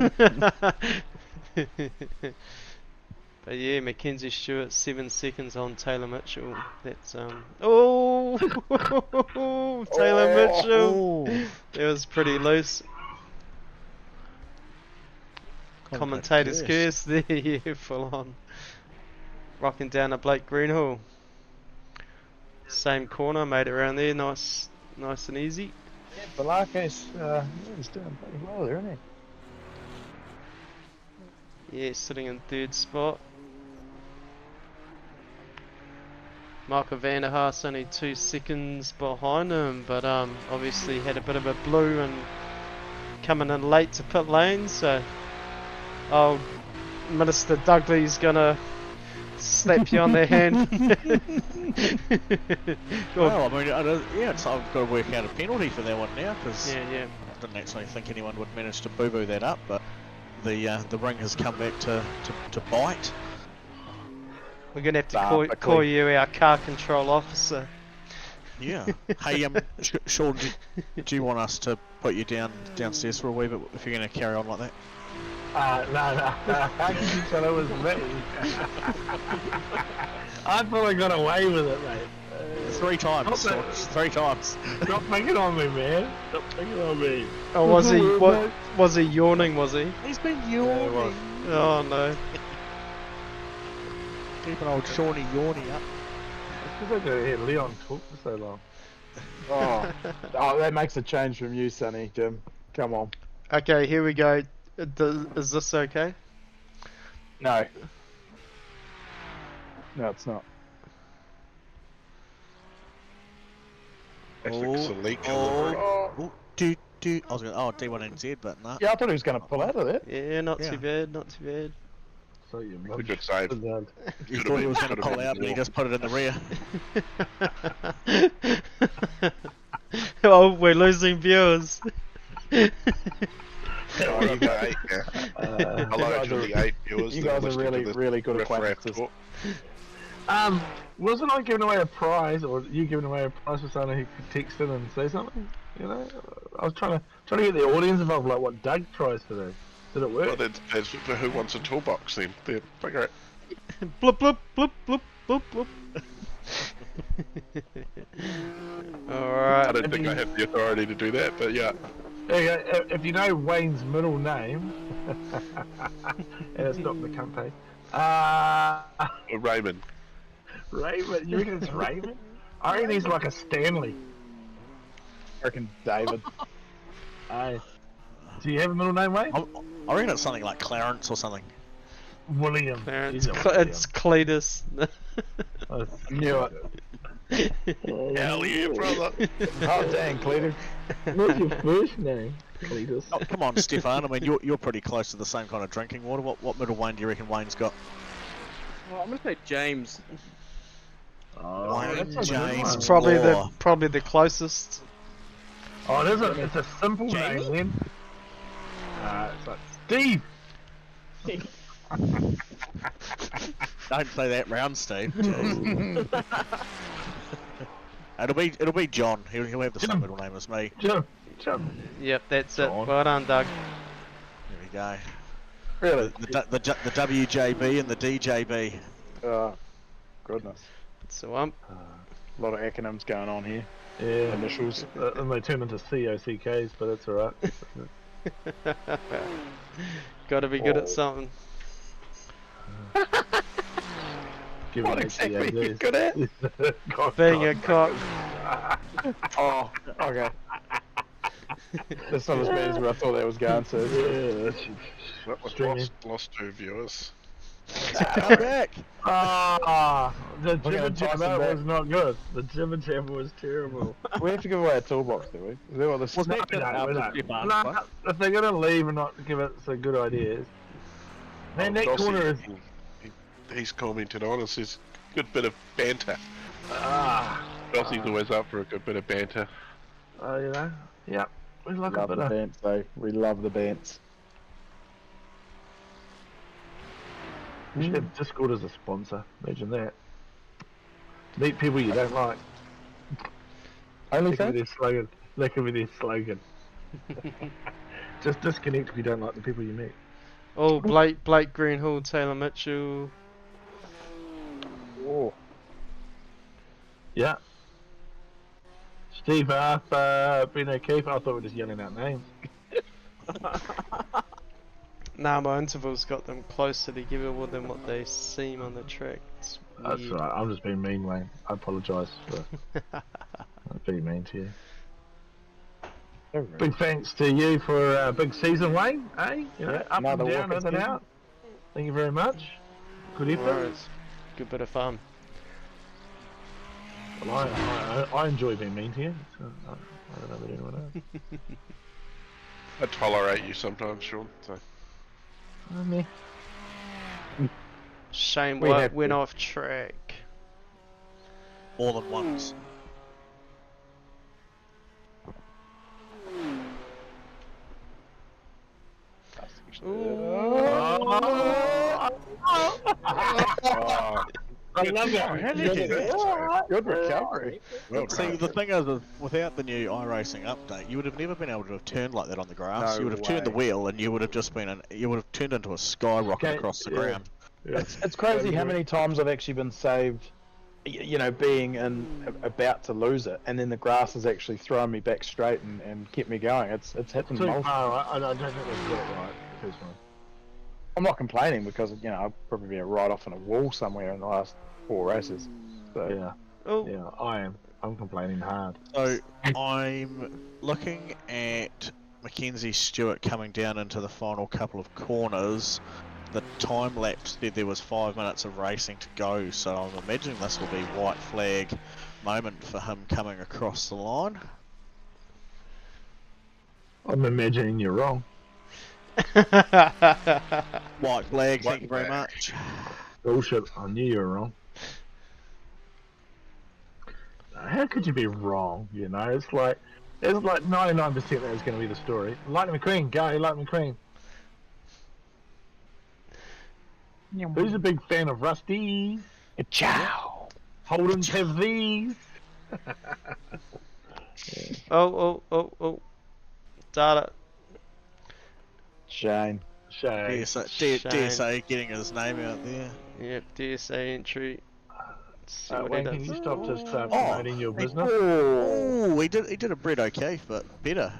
B: But yeah, Mackenzie Stewart 7 seconds on Taylor Mitchell. That's Taylor Mitchell. That was pretty loose. Commentator's curse there, yeah, full on. Rocking down a Blake Greenhill. Same corner, made it around there, nice and easy.
D: Yeah, Velasquez, he's doing pretty well there, isn't he?
B: Yeah, sitting in 3rd spot. Michael Vanderhaas only 2 seconds behind him, but obviously had a bit of a blue and coming in late to pit lane, so old Minister Dudley's gonna slap you on the hand.
A: Well, I mean, yeah, I've got to work out a penalty for that one now, because
B: Yeah.
A: didn't actually think anyone would manage to boo-boo that up, but the ring has come back to bite.
B: We're gonna have to
D: Nah,
B: call you our car control officer.
A: Yeah. Hey, Sean, do you want us to put you downstairs for a wee bit if you're going to carry on like that?
E: No. How can you tell it was me? I thought I got away with it, mate.
A: 3 times,
E: Stop
A: Sean.
E: it.
A: 3 times.
E: Stop picking on me, man. Stop picking on me.
B: Oh, was he? What was he yawning? Was he?
A: He's been
E: Yeah, it was.
A: yawning.
B: Oh no.
A: Keep an old Shawnee yawning up.
E: Because I don't hear Leon talk for so long.
D: Oh, that makes a change from you, Sonny, Jim. Come on.
B: Okay, here we go. Is this okay?
D: No. No, it's not.
C: It's a leak.
A: Oh, do. I was going D1 NZ, but nah.
D: Yeah, I thought he was going to pull out of that.
B: Yeah, not
A: Yeah.
B: too bad. Not too bad.
E: So you
C: It's a good save.
A: He thought he was going to pull out, but he just put it in the rear.
B: Oh, we're losing viewers.
C: Oh, you got 8 now. Hello to the 8 viewers.
D: You
C: that
D: guys are
C: listening to
D: really,
C: this
D: really good
C: riff-raff
D: acquaintances.
C: talk.
E: Wasn't I giving away a prize, or you giving away a prize for someone who could text in and say something? You know, I was trying to get the audience involved, like what Doug tries to do. Did it work?
C: Well, that's for who wants a toolbox then. There, figure it.
B: Bloop bloop bloop bloop bloop bloop.
C: I
B: Alright.
C: don't think I have the authority to do that, but yeah.
E: There you go. If you know Wayne's middle name, and it's not the company,
C: Raymond.
E: Raymond. You reckon it's Raymond? I reckon he's like a Stanley.
D: I reckon David.
E: Hey, do you have a middle name, Wayne?
A: I reckon it's something like Clarence or something.
E: William.
B: Clarence,
E: He's a William.
B: it's Cletus.
E: Oh,
D: Knew it.
C: Hell yeah, brother.
D: Oh, dang, Cletus.
E: What's your first name? Cletus.
A: Oh, come on, Stefan. I mean, you're pretty close to the same kind of drinking water. What middle Wayne do you reckon Wayne's got?
F: Well, I'm gonna say James.
E: Oh,
A: Wayne
E: that's a good
A: James.
E: one.
B: Probably the closest.
E: Oh, it's a simple
A: Jamie?
E: name then. It's like Steve.
A: Don't say that round, Steve. Jeez. it'll be John. He'll have the same middle name as me.
E: Jim.
B: Yep, that's it.
E: Go on.
B: Well done, Doug.
A: There we go.
D: Really?
A: The WJB and the DJB.
D: Oh, goodness.
B: So
D: A lot of acronyms going on here.
E: Yeah.
D: Initials.
E: And they turn into COCKs, but that's alright.
B: Gotta be good
D: Oh.
B: at something.
E: Give
D: What
E: it
D: exactly you
E: COCs.
D: good at?
E: God,
B: Being a
E: God.
B: cock.
D: Oh, okay. That's not as bad as where I thought that was going to.
E: Yeah, that's
C: That was
E: Streaming.
C: lost 2 viewers.
A: Come back.
E: The
D: We're gonna
E: jibber
D: toss them
E: jabber
D: back.
E: was not good. The jibber jabber was terrible.
D: We have to give away a toolbox, do we? Is that what this
A: Was
D: is?
A: that gonna help
E: we
A: us,
E: don't.
A: Stefan?
E: Nah, if they're gonna leave and not give us some good ideas. Man, that
C: Dossie,
E: corner is.
C: He's commented on and says, good bit of banter. Dossie's always up for a good bit of banter.
E: You know? Yeah. We like a
D: Love
E: bit
D: the
E: of.
D: bants, though. We love the bants.
E: We should have Discord as a sponsor. Imagine that. Meet people you don't like.
D: Only
E: That could be
D: thing?
E: their slogan. That could be their slogan. Just disconnect if you don't like the people you meet.
B: Oh, Blake Greenhill, Taylor Mitchell.
D: Oh.
E: Yeah. Steve Arthur, Ben O'Keefe. I thought we were just yelling out names.
B: Nah, my intervals got them closer together than what they seem on the track. It's
E: That's
B: weird.
E: right. I'm just being mean, Wayne. I apologise for being mean to you. Big thanks to you for a big season, Wayne. Hey, you know,
D: Yeah,
E: up and
D: another
E: down,
D: wicked
E: in and
D: season.
E: out. Thank you very much. Good effort.
B: Alright, good bit of fun.
E: Well, I enjoy being mean to you. So I don't know about anyone else.
C: I tolerate you sometimes, Sean. So
E: Meh.
B: Shane
D: We have
B: went
D: to.
B: off track.
A: More than once.
C: Oh,
E: I love that.
A: How did you do that?
D: Good recovery.
C: well
A: See,
C: done.
A: the thing is, without the new iRacing update, you would have never been able to have turned like that on the grass.
D: No
A: You would have turned the
D: way.
A: wheel, and you would have just been you would have turned into a skyrocket
E: Okay,
A: across the
E: yeah.
A: ground.
D: It's crazy how many times I've actually been saved, you know, being about to lose it, and then the grass has actually thrown me back straight and kept me going. It's happened
E: Too
D: multiple.
E: far, I don't think they've got it right, personally.
D: I'm not complaining because, you know, I've probably been right off in a wall somewhere in the last 4 races. So
E: Yeah,
B: Oh,
E: yeah, I am. I'm complaining hard.
A: So I'm looking at Mackenzie Stewart coming down into the final couple of corners. The time lapse said there was 5 minutes of racing to go, so I'm imagining this will be white flag moment for him coming across the line.
E: I'm imagining you're wrong.
A: White flag, thank you very much.
E: Bullshit, I knew you were wrong. How could you be wrong, you know? It's like 99% that is going to be the story. Lightning McQueen, go, Lightning McQueen. Who's a big fan of Rusty?
D: ciao.
E: Holdens have these.
B: oh. Data.
D: Shane.
E: Shame.
A: DSA getting his name out there.
B: Yep, DSA entry. Let's see what he
E: Wayne,
B: does.
E: can you stop just promoting your business?
A: Oh, he did a Brit okay, but better.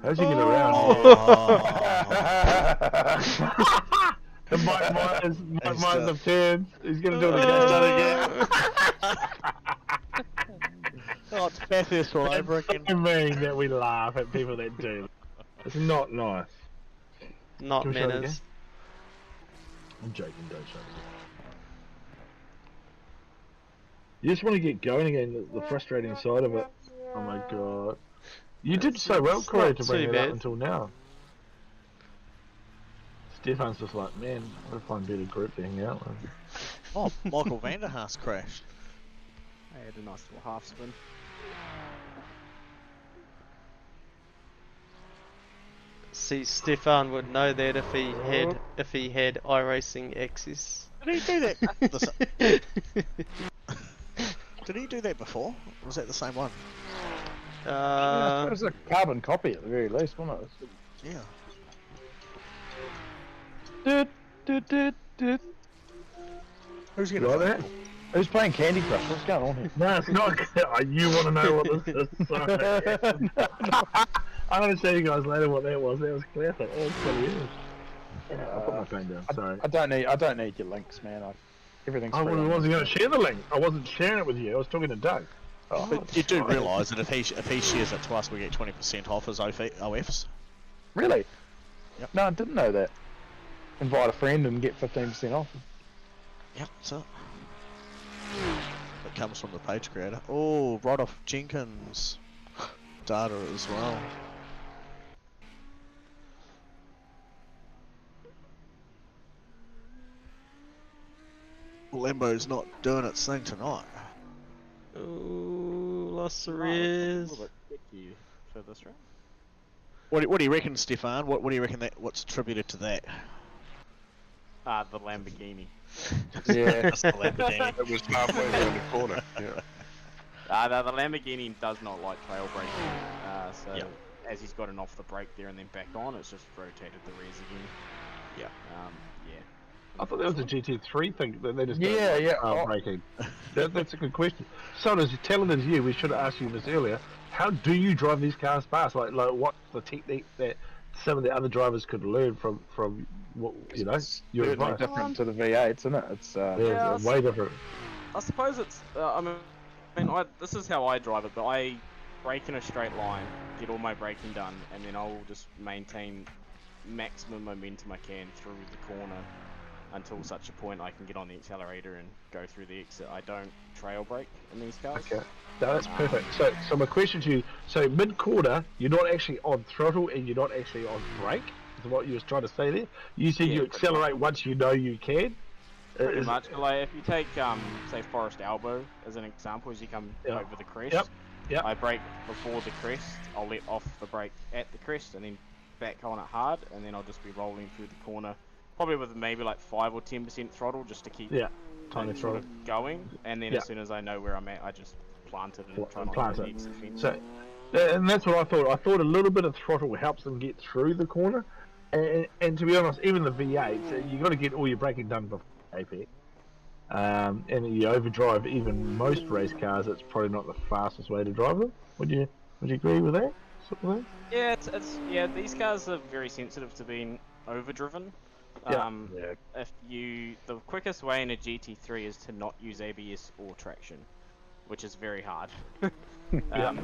E: How's he get around?
A: Oh.
E: The Mike Myers of turns. He's going to do it again.
A: Oh, it's Bathurst all over again.
E: I mean that we laugh at people that do. It's not nice.
B: Not
E: Can we show it
B: manners.
E: I'm joking, don't show me. You just want to get going again, the frustrating side of it. Oh my god. You did so well, Corey, to bring
B: too
E: it up
B: bad.
E: until now. Stefan's just like, man, I gotta find a better group to hang out with.
A: Oh, Michael Vanderhaas crashed.
F: I had a nice little half spin.
B: See, Stefan would know that if he had iRacing access.
A: Did he do that? Did he do that before? Was that the same one?
D: It
B: Uh,
D: was a carbon copy at the very least, wasn't it?
A: Yeah. Who's
E: You
A: gonna
E: like that?
D: Who's playing Candy Crush? What's going on here?
E: No, it's not. You want to know what this is? Sorry. I'm going to show you guys later what that was. That was classic. That was funny. I'll put my phone down. Sorry.
D: I don't need your links, man. Everything's
E: I
D: free on
E: wasn't
D: the
E: going to share the link. I wasn't sharing it with you. I was talking to Doug.
A: But you do realise that if he shares it to us, we get 20% off his OFs.
D: Really?
A: Yep.
D: No, I didn't know that. Invite a friend and get 15% off.
A: Yep, that's it. It comes from the page creator. Oh, right off Jenkins. Data as well. Lambo's not doing its thing tonight.
B: ooh, lost the
F: A
B: res.
F: little bit tricky for this round.
A: What do you reckon, Stefan? What do you reckon what's attributed to that?
F: The Lamborghini.
D: Yeah.
A: That's the Lamborghini.
C: It was halfway around the corner. Yeah.
F: The Lamborghini does not like trail braking. So
A: Yep.
F: as he's gotten off the brake there and then back on, it's just rotated the res again.
A: Yeah.
F: Yeah.
E: I thought that was a GT3 thing. That they just don't
D: Yeah,
E: like
D: yeah.
E: trail braking. That's a good question. So as talented as you, we should have asked you this earlier. How do you drive these cars fast? Like what's the technique that some of the other drivers could learn from what you know? Your
D: Certainly
E: advice.
D: different to the V8s, isn't it? It's
E: Yeah,
F: Yeah,
E: way different.
F: I suppose it's. This is how I drive it, but I brake in a straight line, get all my braking done, and then I'll just maintain maximum momentum I can through the corner until such a point I can get on the accelerator and go through the exit. I don't trail brake in these cars.
E: Okay. No, that's perfect. So my question to you: so mid-quarter, you're not actually on throttle and you're not actually on brake. Is what you was trying to say there? You said
F: Yeah,
E: you
F: pretty
E: accelerate once you know you can.
F: Pretty
E: Is-
F: much. Like if you take say Forest Elbow as an example, as you come
E: Yeah.
F: over the crest,
E: Yep.
D: Yep.
F: I brake before the crest, I'll let off the brake at the crest and then back on it hard, and then I'll just be rolling through the corner, probably with maybe like 5 or 10% throttle just to keep
D: tiny
F: sort
D: throttle.
F: of going, and then as soon as I know where I'm at, I just plant it and try not to
D: Plant
F: hit
D: it.
F: the exit fence.
D: So, and that's what I thought. I thought a little bit of throttle helps them get through the corner. And to be honest, even the V8s, you got to get all your braking done before AP. And you overdrive even most race cars. It's probably not the fastest way to drive them. Would you agree with that sort of thing?
F: Yeah, these cars are very sensitive to being overdriven. If the quickest way in a GT3 is to not use ABS or traction, which is very hard.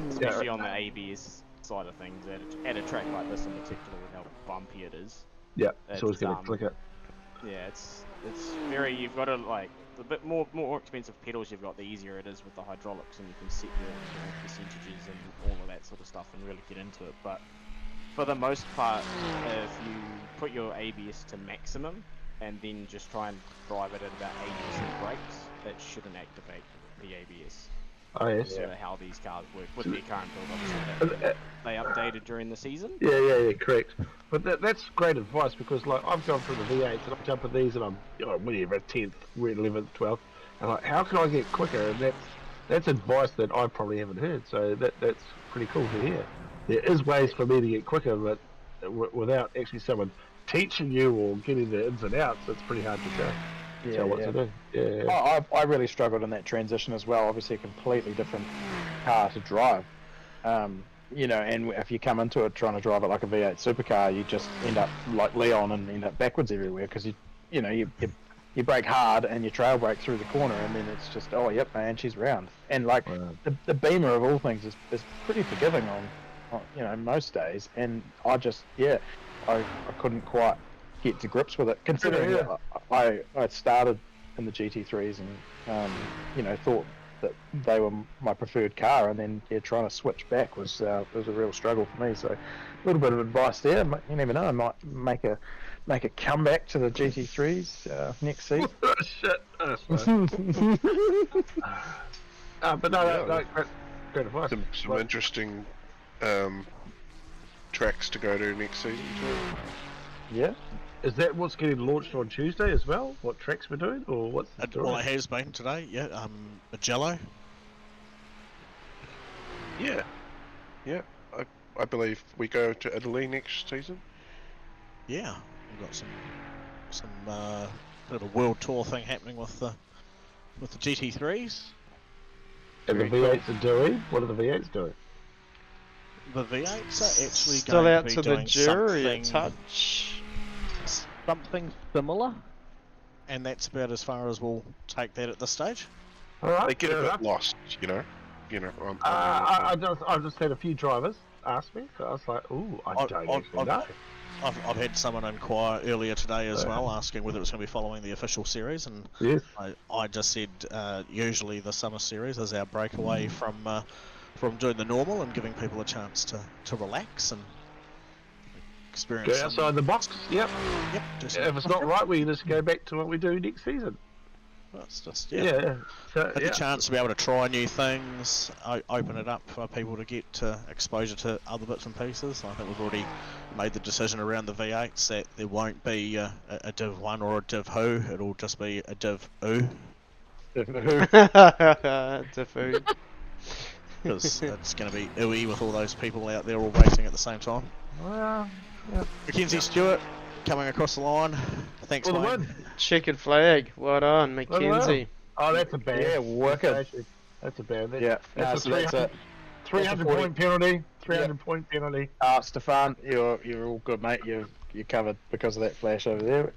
F: Especially on the ABS side of things at a track like this in particular with how bumpy it is.
D: Yeah, it's always going to click it.
F: Yeah, it's very, you've got to like, the bit more expensive pedals you've got, the easier it is with the hydraulics, and you can set your percentages and all of that sort of stuff and really get into it. But for the most part, if you put your ABS to maximum and then just try and drive it at about 80% brakes, it shouldn't activate the ABS.
D: Oh yes.
F: Sort of how these cars work with their current build, obviously they updated during the season.
D: Yeah, correct. But that's great advice, because like I've gone through the V8s and I jump at these and I'm whatever 10th, 11th, 12th, and like how can I get quicker? And that's advice that I probably haven't heard. So that's pretty cool to hear. There is ways for me to get quicker, but without actually someone teaching you or getting the ins and outs, it's pretty hard to tell. To do. Yeah.
H: I really struggled in that transition as well. Obviously, a completely different car to drive. And if you come into it trying to drive it like a V8 supercar, you just end up like Leon and end up backwards everywhere, because you brake hard and you trail brake through the corner, and then it's just man, she's round. And like the Beamer of all things is pretty forgiving on most days, and I just I couldn't quite get to grips with it, considering that I started in the GT3s and thought that they were my preferred car, and then trying to switch back was a real struggle for me. So a little bit of advice there. You never know, I might make a comeback to the GT3s next season.
D: Shit. But no, great advice.
C: Some interesting tracks to go to next season too.
D: Yeah. Is that what's getting launched on Tuesday as well? What tracks we're doing, or what's the story?
A: Well, it has been today. Yeah, Magello.
C: Yeah. I believe we go to Italy next season.
A: Yeah, we've got some little world tour thing happening with the GT3s.
D: And the V8s are doing. What are the V8s doing?
A: The V8s are actually
B: Still
A: going
B: out
A: to
B: to
A: be
B: the
A: doing
B: jury a
A: something,
B: touch.
A: something similar, and that's about as far as we'll take that at this stage.
D: All right.
C: They get a bit lost,
D: I've just had a few drivers ask me, so I was like, ooh, I don't actually know.
A: I've had someone inquire earlier today as well, asking whether it's going to be following the official series, and
D: Yes.
A: I just said usually the summer series is our breakaway from doing the normal and giving people a chance to relax and experience.
D: Go outside the box. Yep.
A: Just,
D: If it's not right, we just go back to what we do next season.
A: it's just
D: So,
A: had the chance to be able to try new things, open it up for people to get exposure to other bits and pieces. I think we've already made the decision around the V8s that there won't be a Div 1 or a Div Who, it'll just be a Div Who.
B: Diffu.
A: Because it's going to be ooey with all those people out there all racing at the same time.
D: Well,
A: Mackenzie Stewart coming across the line. Thanks,
D: for the
A: mate.
D: win.
B: Checkered flag. Well done,
D: Well
B: Mackenzie.
D: Oh, that's a bad.
H: Yeah, wicked.
D: That's a bad.
H: That's a
D: 300 point penalty. 300 point penalty.
H: Stefan, you're all good, mate. You're covered because of that flash over there.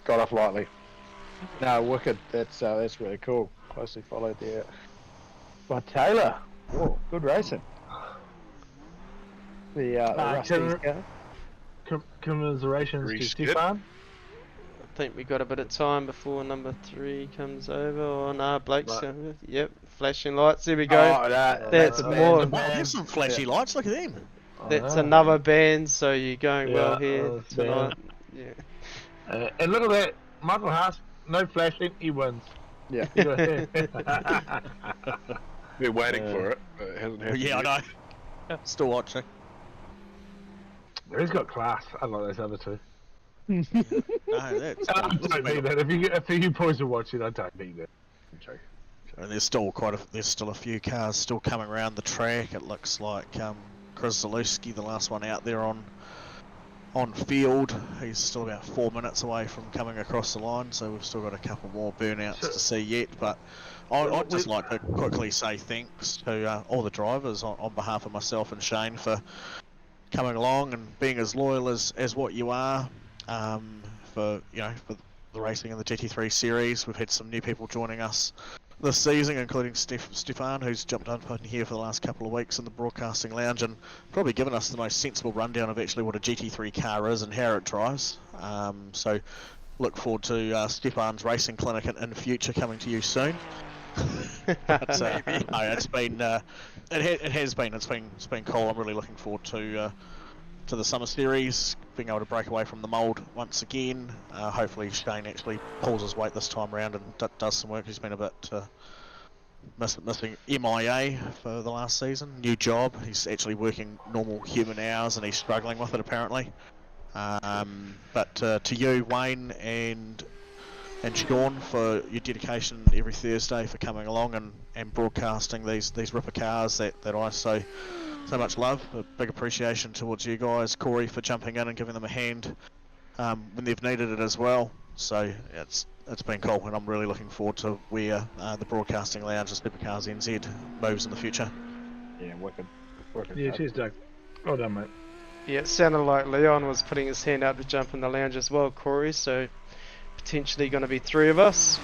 H: Got off lightly. No, wicked. That's really cool. Closely followed there by Taylor. Whoa, good racing. The Rusty's car.
D: Commiserations to
C: Reese,
D: Stefan.
B: I think we got a bit of time before number 3 comes over. Oh no, Blake's coming. Yep, flashing lights. There we go.
H: Oh,
B: That's
H: a
B: more.
H: band.
A: Wow, there's some flashy lights, look at them.
B: That's another band. So you're going well here
D: that's
B: tonight.
D: band.
B: Yeah.
D: And look at that. Michael Haas, no flashing, he wins.
H: Yeah.
C: We're waiting for it, but it hasn't happened
A: Yeah,
C: yet.
A: I know. Still watching.
E: He's got class, unlike those other two.
A: No, that's.
E: I don't mean that. If you boys are watching, I don't mean that. I'm joking.
A: And there's still a few cars still coming around the track. It looks like Chris Zalewski, the last one out there on field. He's still about 4 minutes away from coming across the line, so we've still got a couple more burnouts to see yet. But I'd just like to quickly say thanks to all the drivers on behalf of myself and Shane for coming along and being as loyal as what you are. For the racing in the GT3 series, we've had some new people joining us this season, including Stefan, who's jumped up in here for the last couple of weeks in the broadcasting lounge and probably given us the most sensible rundown of actually what a GT3 car is and how it drives. So look forward to Stefan's racing clinic in the future coming to you soon. But, it's been cool. I'm really looking forward to the summer series, being able to break away from the mould once again. Hopefully Shane actually pulls his weight this time around and does some work. He's been a bit missing MIA for the last season. New job. He's actually working normal human hours and he's struggling with it apparently. But to you, Wayne and Sean, for your dedication every Thursday, for coming along and broadcasting these ripper cars that I so much love. A big appreciation towards you guys, Corey, for jumping in and giving them a hand when they've needed it as well. So it's been cool, and I'm really looking forward to where the broadcasting lounge of SuperCars NZ moves in the future.
H: Yeah, wicked.
E: Yeah, cheers, Doug. Well done, mate.
B: Yeah, it sounded like Leon was putting his hand out to jump in the lounge as well, Corey, so potentially going to be 3 of us.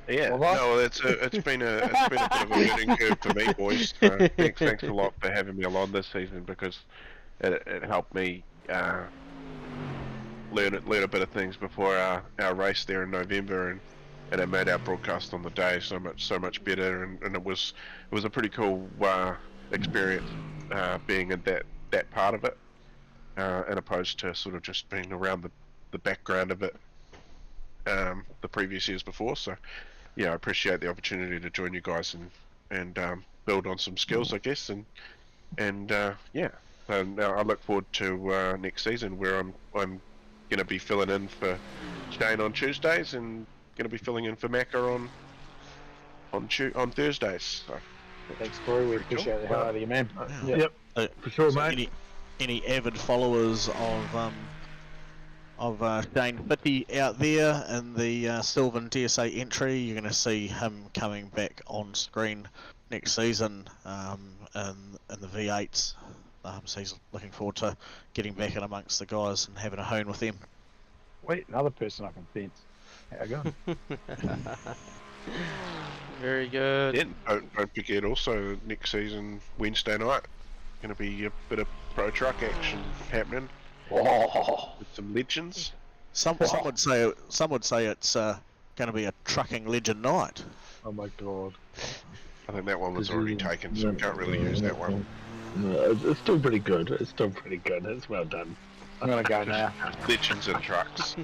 C: Yeah, no, it's been a bit of a learning curve for me, boys. Thanks a lot for having me along this season, because it helped me learn a bit of things before our race there in November, and it made our broadcast on the day so much better, and it was a pretty cool experience being in that part of it, as opposed to sort of just being around the background of it the previous years before. So yeah, I appreciate the opportunity to join you guys and build on some skills, I guess, and yeah. And I look forward to next season, where I'm going to be filling in for Shane on Tuesdays and going to be filling in for Macca on Thursdays. So,
H: Thanks, Corey. We appreciate the hell out of you, man.
E: Yep, for sure, mate.
A: Any avid followers of Shane Fitty out there in the Sylvan DSA entry, you're going to see him coming back on screen next season in the V8s. So he's looking forward to getting back in amongst the guys and having a hone with them.
H: Wait, another person I can fence. How you going?
B: Very good.
C: yeah, don't forget also next season, Wednesday night, going to be a bit of pro truck action happening. With some legends.
A: Some would say it's going to be a trucking legend night.
E: Oh my god.
C: I think that one was already taken, so we can't really use that one.
E: No, it's still pretty good. It's well done.
H: I'm gonna go now.
C: Legends and trucks.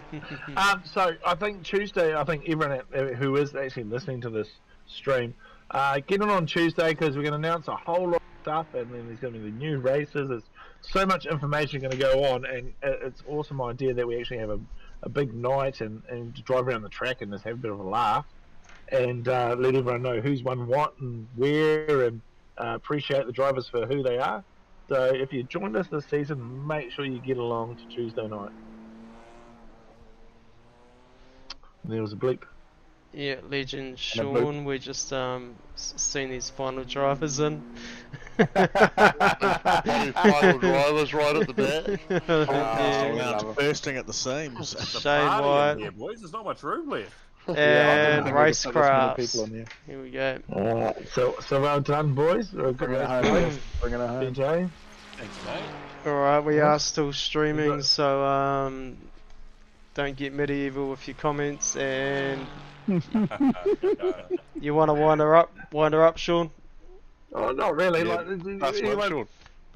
E: So I think Tuesday, everyone who is actually listening to this stream, get on Tuesday, because we're going to announce a whole lot of stuff, and then there's going to be the new races. There's so much information going to go on, and it's an awesome idea that we actually have a big night and to drive around the track and just have a bit of a laugh, and let everyone know who's won what and where, and appreciate the drivers for who they are. So if you joined us this season, make sure you get along to Tuesday night. There was a bleep.
B: Yeah, Legend Sean, we're just seeing these final drivers in.
I: Final drivers right at the back.
B: Yeah.
A: Bursting at the seams.
B: Shane White.
J: Yeah, boys, there's not much room left.
B: And Racecrafts.
H: People on here.
B: Here we go.
E: So well done, boys. Bring it home. BJ.
J: Thanks, mate.
B: Alright, we are still streaming, so don't get medieval with your comments, and you want to wind her up, Sean?
E: Oh, not really.
C: Yeah,
E: like,
C: that's
E: anyway,
C: Sean.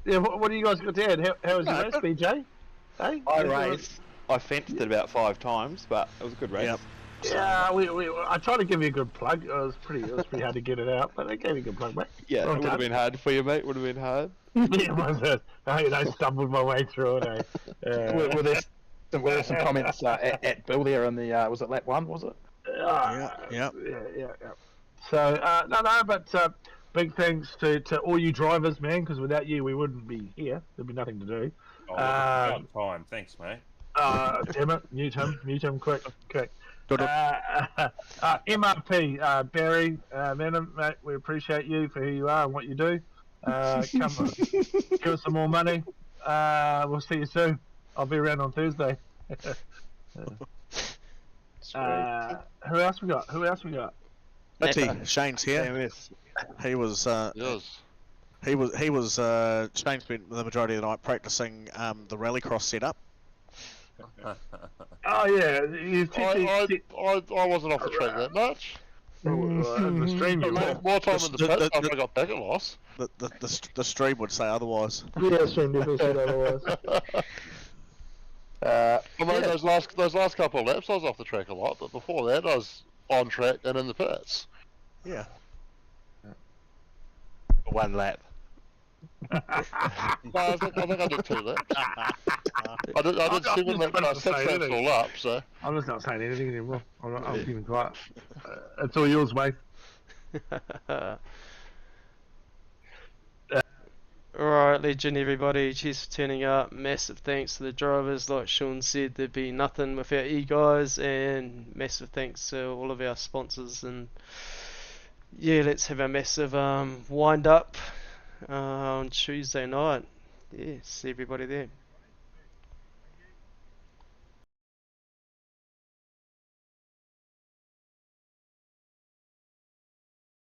E: Yeah, what do you guys got to add? How was your race, BJ? Hey?
I: I raced. I fenced it about 5 times, but it was a good race.
A: Yep.
E: Yeah, I tried to give you a good plug. It was pretty hard to get it out, but I gave you a good plug, mate.
K: Yeah,
E: Well
K: it would have
E: done.
K: been hard for you, mate. Would have been hard.
E: Yeah, was it? I stumbled my way through it.
H: Were there some comments at Bill there in the was it lap 1? Was it?
A: Yeah.
E: So no, but big thanks to all you drivers, man. Because without you, we wouldn't be here. There'd be nothing to do.
J: Oh, about time. Thanks, mate.
E: Damn it, mute him, quick.
A: Good.
E: MRP, Barry, man, mate, we appreciate you for who you are and what you do. Come on, give us some more money. We'll see you soon. I'll be around on Thursday. Who else we got?
A: Matty, Shane's here. He was Shane spent the majority of the night practicing the rallycross setup.
E: Oh yeah,
I: I wasn't off the track that much.
E: In the stream, you were.
I: More time in the pit after I got back at loss.
A: The stream would say otherwise.
E: Yeah, stream definitely said otherwise.
I: I mean, those last couple of laps, I was off the track a lot, but before that, I was on track and in the pits.
A: Yeah.
K: One lap.
I: No, I think I did 2 laps. I did 7 laps, 6 laps all up, so.
E: I'm just not saying anything anymore. I'm keeping quiet. It's all yours, mate.
B: Alright, legend everybody, cheers for turning up. Massive thanks to the drivers. Like Sean said, there'd be nothing without you guys, and massive thanks to all of our sponsors. And yeah, let's have a massive wind up on Tuesday night. Yeah, see everybody there.